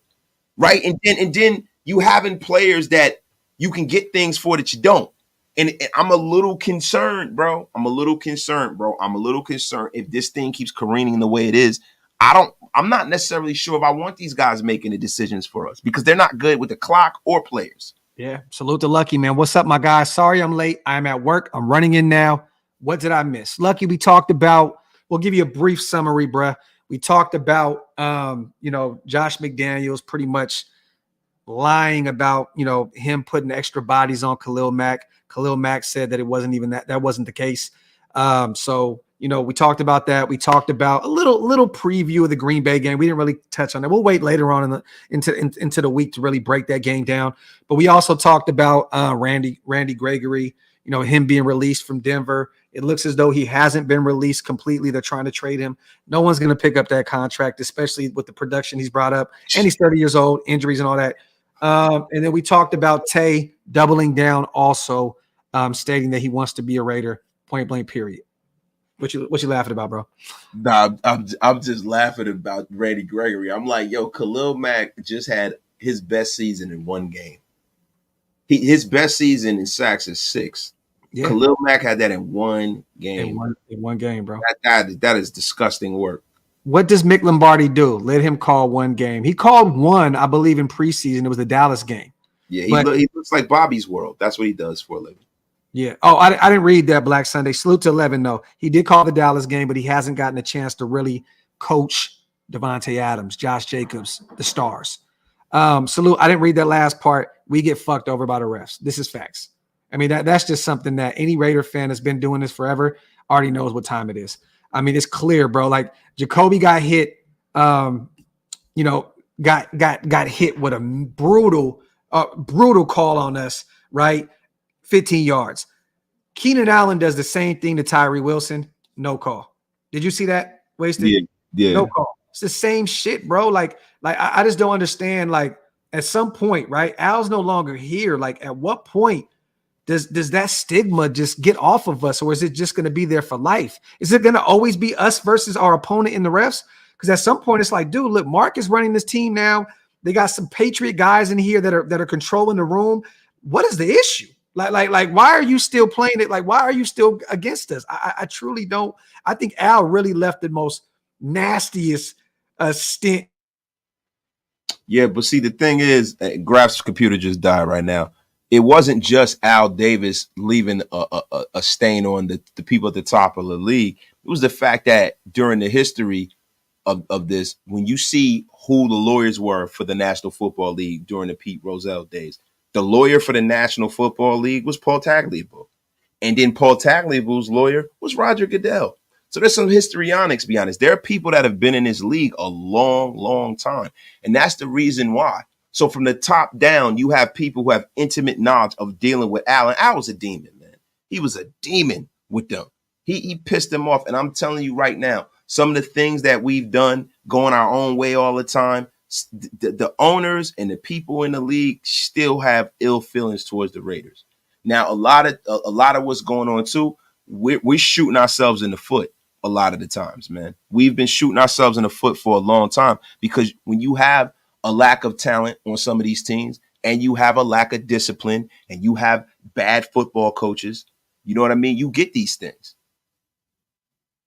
right? And then you having players that you can get things for that you don't. And I'm a little concerned, bro. I'm a little concerned if this thing keeps careening the way it is. I'm not necessarily sure if I want these guys making the decisions for us because they're not good with the clock or players.
Yeah. Salute to Lucky, man. What's up, my guy? Sorry I'm late. I'm at work. I'm running in now. What did I miss? Lucky, we talked about, we'll give you a brief summary, bruh. We talked about, Josh McDaniels pretty much lying about, him putting extra bodies on Khalil Mack. Khalil Mack said that it wasn't even that wasn't the case. So, we talked about that. We talked about a little preview of the Green Bay game. We didn't really touch on that. We'll wait later on into the week to really break that game down. But we also talked about Randy Gregory, him being released from Denver. It looks as though he hasn't been released completely. They're trying to trade him. No one's going to pick up that contract, especially with the production he's brought up. And he's 30 years old, injuries and all that. And then we talked about Tay doubling down also, stating that he wants to be a Raider, point blank, period. What you laughing about, bro?
Nah, I'm just laughing about Randy Gregory. I'm like, yo, Khalil Mack just had his best season in one game. His best season in sacks is 6. Yeah. Khalil Mack had that in one game.
In one game, bro.
That is disgusting work.
What does Mick Lombardi do? Let him call one game. He called one, I believe, in preseason. It was the Dallas game.
Yeah, he looks like Bobby's World. That's what he does for a living.
Yeah. Oh, I didn't read that, Black Sunday. Salute to 11, though. He did call the Dallas game, but he hasn't gotten a chance to really coach Davante Adams, Josh Jacobs, the stars. Salute. I didn't read that last part. We get fucked over by the refs. This is facts. I mean, that's just something that any Raider fan that's been doing this forever already knows what time it is. I mean, it's clear, bro. Like Jacoby got hit, got hit with a brutal call on us, right? 15 yards. Keenan Allen does the same thing to Tyree Wilson. No call. Did you see that? Wasted?
Yeah.
No call. It's the same shit, bro. Like I just don't understand. Like at some point, right? Al's no longer here. Like at what point does that stigma just get off of us, or is it just going to be there for life? Is it going to always be us versus our opponent in the refs? Because at some point it's like, dude, look, Mark is running this team now. They got some Patriot guys in here that are controlling the room. What is the issue? Like, why are you still playing it? Like, why are you still against us? I truly don't. I think Al really left the most nastiest stint.
Yeah, but see, the thing is, Graph's computer just died right now. It wasn't just Al Davis leaving a stain on the people at the top of the league. It was the fact that during the history of this, when you see who the lawyers were for the National Football League during the Pete Rozelle days, the lawyer for the National Football League was Paul Tagliabue. And then Paul Tagliabue's lawyer was Roger Goodell. So there's some histrionics, be honest. There are people that have been in this league a long, long time. And that's the reason why. So from the top down, you have people who have intimate knowledge of dealing with Al. And Al was a demon, man. He was a demon with them. He pissed them off. And I'm telling you right now, some of the things that we've done going our own way all the time, the owners and the people in the league still have ill feelings towards the Raiders. Now, a lot of what's going on too, we're shooting ourselves in the foot a lot of the times, man. We've been shooting ourselves in the foot for a long time because when you have a lack of talent on some of these teams and you have a lack of discipline and you have bad football coaches, you know what I mean? You get these things.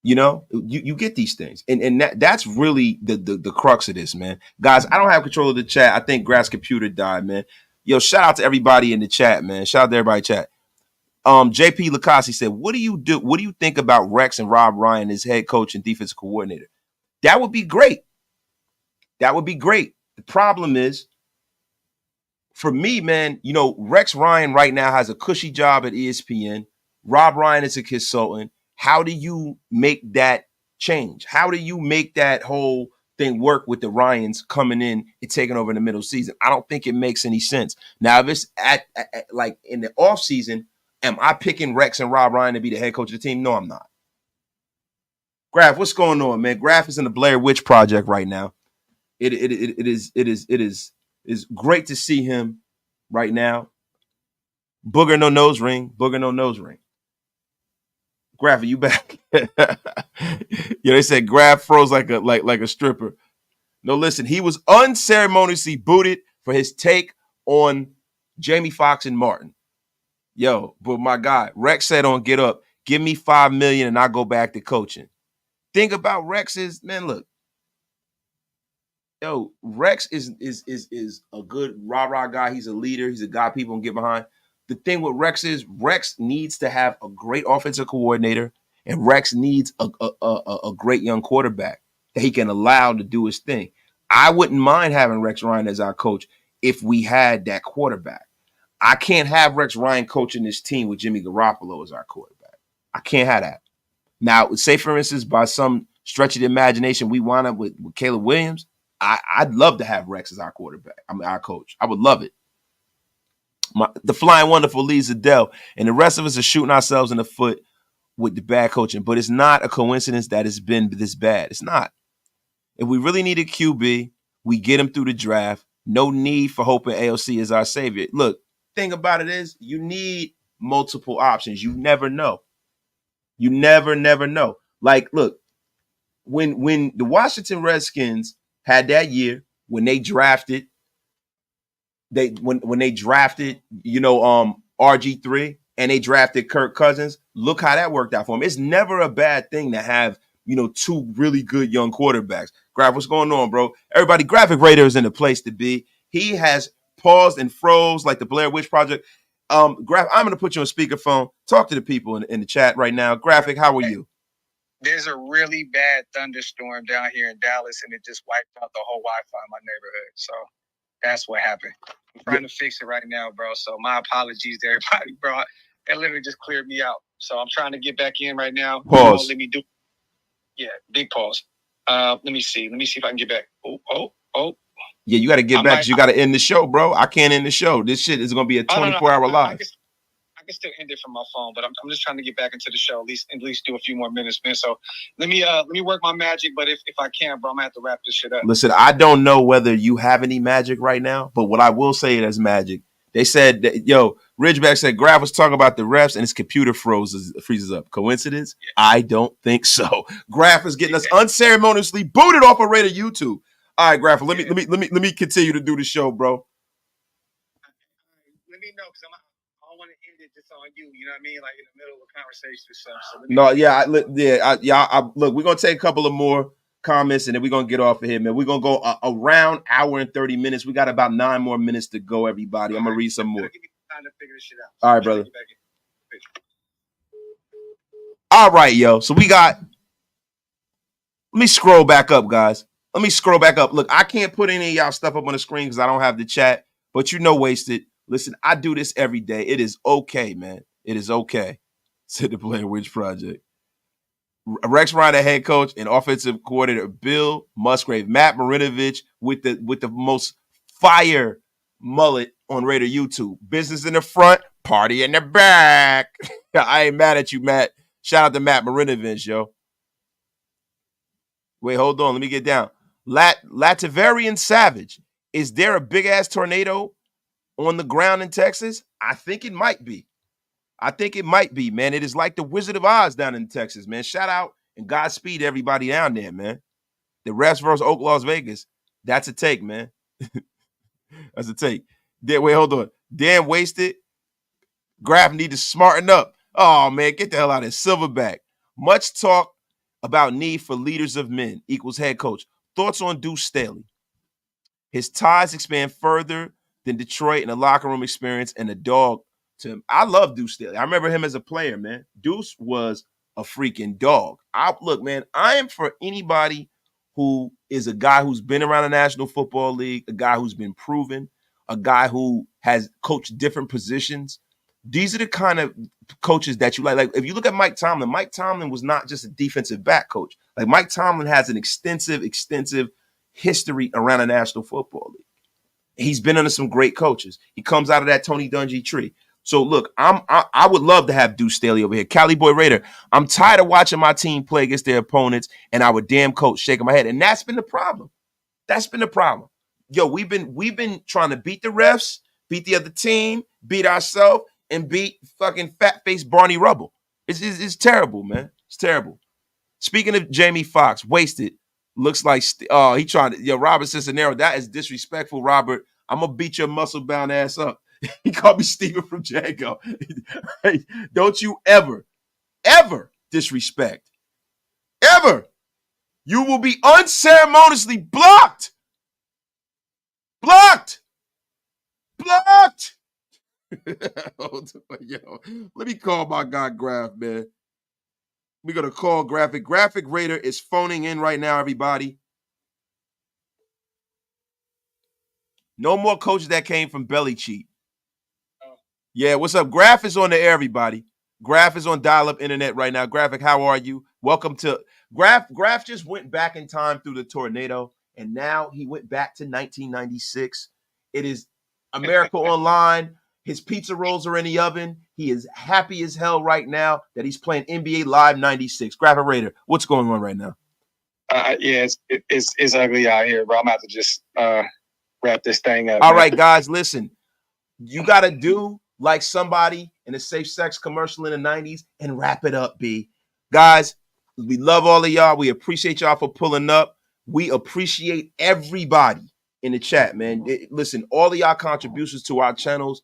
You know, you get these things. And that's really the crux of this, man. Guys, I don't have control of the chat. I think Graph's computer died, man. Yo, shout out to everybody in the chat, man. Shout out to everybody in the chat. JP Lacassi said, what do you think about Rex and Rob Ryan as head coach and defensive coordinator? That would be great. That would be great. The problem is, for me, man, you know, Rex Ryan right now has a cushy job at ESPN. Rob Ryan is a consultant. How do you make that change? How do you make that whole thing work with the Ryans coming in and taking over in the middle of the season? I don't think it makes any sense. Now, if it's at like in the offseason, am I picking Rex and Rob Ryan to be the head coach of the team? No, I'm not. Graphk, what's going on, man? Graphk is in the Blair Witch Project right now. It is great to see him right now. Booger no nose ring. Booger no nose ring. Graphk, are you back? Yeah, they said Graphk froze like a stripper. No, listen, he was unceremoniously booted for his take on Jamie Foxx and Martin. Yo, but my God, Rex said on Get Up, give me $5 million and I'll go back to coaching. Thing about Rex is, man, look. Yo, Rex is a good rah-rah guy. He's a leader. He's a guy people can get behind. The thing with Rex is Rex needs to have a great offensive coordinator, and Rex needs a great young quarterback that he can allow to do his thing. I wouldn't mind having Rex Ryan as our coach if we had that quarterback. I can't have Rex Ryan coaching this team with Jimmy Garoppolo as our quarterback. I can't have that. Now, say for instance, by some stretch of the imagination, we wind up with Caleb Williams. I'd love to have Rex as our quarterback. I mean, our coach. I would love it. The flying wonderful leads Adele, and the rest of us are shooting ourselves in the foot with the bad coaching. But it's not a coincidence that it's been this bad. It's not. If we really need a QB, we get him through the draft. No need for hoping AOC is our savior. Look, thing about it is you need multiple options. You never know. You never know. Like, look, when the Washington Redskins had that year when they drafted, when they drafted, RG3 and they drafted Kirk Cousins, look how that worked out for them. It's never a bad thing to have, two really good young quarterbacks. Graphk, what's going on, bro? Everybody, Graphic Raider is in the place to be. He has paused and froze like the Blair Witch Project. Graphk, I'm going to put you on speakerphone. Talk to the people in the chat right now. Graphic, how are you?
There's a really bad thunderstorm down here in Dallas, and it just wiped out the whole Wi-Fi in my neighborhood. So that's what happened. I'm trying to fix it right now, bro. So my apologies to everybody, bro. That literally just cleared me out. So I'm trying to get back in right now.
Pause.
Let me do. Yeah, big pause. Let me see. Let me see if I can get back. Oh.
Yeah, you got to get back. You got to end the show, bro. I can't end the show. This shit is going to be a 24-hour live.
I can still end it from my phone, but I'm just trying to get back into the show, at least do a few more minutes, man. So let me work my magic, but if I can, bro, I'm gonna have to wrap this shit up.
Listen, I don't know whether you have any magic right now, but what I will say as magic, they said that, Ridgeback said Graphk was talking about the refs and his computer freezes up. Coincidence? Yeah. I don't think so. Graphk is getting us unceremoniously booted off of Raider YouTube. All right, Graphk, let me continue to do the show, bro.
Let me know, because I don't want to end it just on you. You know what I mean? Like in the middle of a conversation or something. So
look, we're gonna take a couple of more comments and then we're gonna get off of here, man. We're gonna go around hour and 30 minutes. We got about 9 more minutes to go, everybody. I'm gonna read some more.
Give me time to figure this shit out.
All right, brother. All right, yo. So let me scroll back up, guys. Let me scroll back up. Look, I can't put any of y'all stuff up on the screen because I don't have the chat, but Wasted. Listen, I do this every day. It is okay, man. It is okay. Said the Blair Witch Project. Rex Ryan, the head coach, and offensive coordinator Bill Musgrave, Matt Marinovich with the most fire mullet on Raider YouTube. Business in the front, party in the back. I ain't mad at you, Matt. Shout out to Matt Marinovich, yo. Wait, hold on. Let me get down. Latavarian Savage. Is there a big-ass tornado on the ground in Texas? I think it might be. Man. It is like the Wizard of Oz down in Texas, man. Shout out and Godspeed to everybody down there, man. The refs versus OakLosVegas. That's a take, man. That's a take. Wait, hold on. Damn wasted. Graphk need to smarten up. Oh, man, get the hell out of here. Silverback. Much talk about need for leaders of men equals head coach. Thoughts on Deuce Staley? His ties expand further than Detroit and the locker room experience and the dog to him. I love Deuce Staley. I remember him as a player, man. Deuce was a freaking dog. Look, man, I am for anybody who is a guy who's been around the National Football League, a guy who's been proven, a guy who has coached different positions. These are the kind of coaches that you like. Like, if you look at Mike Tomlin was not just a defensive back coach. Like, Mike Tomlin has an extensive history around the National Football League. He's been under some great coaches. He comes out of that Tony Dungy tree. So look, I would love to have Deuce Staley over here. Cali Boy Raider, I'm tired of watching my team play against their opponents and our damn coach shaking my head. And that's been the problem. Yo, we've been trying to beat the refs, beat the other team, beat ourselves, and beat fucking fat-faced Barney Rubble. It's terrible, man. It's terrible. Speaking of Jamie Foxx, wasted. Looks like he trying to. Robert Cisnero, that is disrespectful, Robert. I'm gonna beat your muscle-bound ass up. He called me Steven from Django. Hey, don't you ever disrespect. Ever. You will be unceremoniously blocked. Yo, let me call my guy Graphk, man. We're going to call Graphk. Graphic Raider is phoning in right now, everybody. No more coaches that came from belly cheat. Yeah, what's up? Graphk is on the air, everybody. Graphk is on dial-up internet right now. Graphk, how are you? Welcome to Graphk. Graphk just went back in time through the tornado, and now he went back to 1996. It is America Online. His pizza rolls are in the oven. He is happy as hell right now that he's playing NBA Live 96. Graphk Raider, what's going on right now?
Yeah, it's ugly out here, bro. I'm about to just wrap this thing up.
All right, guys, listen. You got to do like somebody in a safe sex commercial in the 90s and wrap it up, B. Guys, we love all of y'all. We appreciate y'all for pulling up. We appreciate everybody in the chat, man. Listen, all of y'all contributions to our channels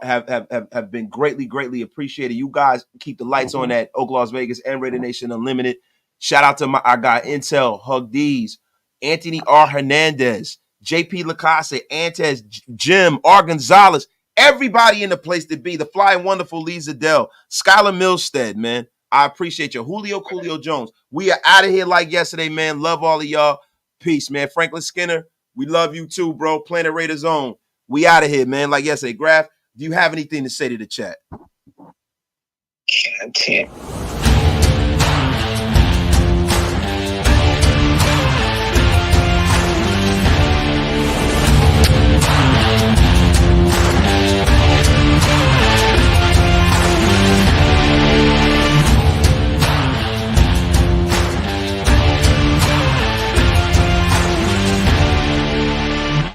have been greatly appreciated. You guys keep the lights on at OakLosVegas and Raider Nation Unlimited. Shout out to our guy Intel, Hug D's, Anthony R. Hernandez, JP Lacase, Antes, Jim, R. Gonzalez, everybody in the place to be. The fly and wonderful Lee Zadell, Skylar Milstead, man. I appreciate you. Julio Jones. We are out of here like yesterday, man. Love all of y'all. Peace, man. Franklin Skinner, we love you too, bro. Planet Raiders Zone. We out of here, man. Like yesterday. Graphk, do you have anything to say to the chat?
Content.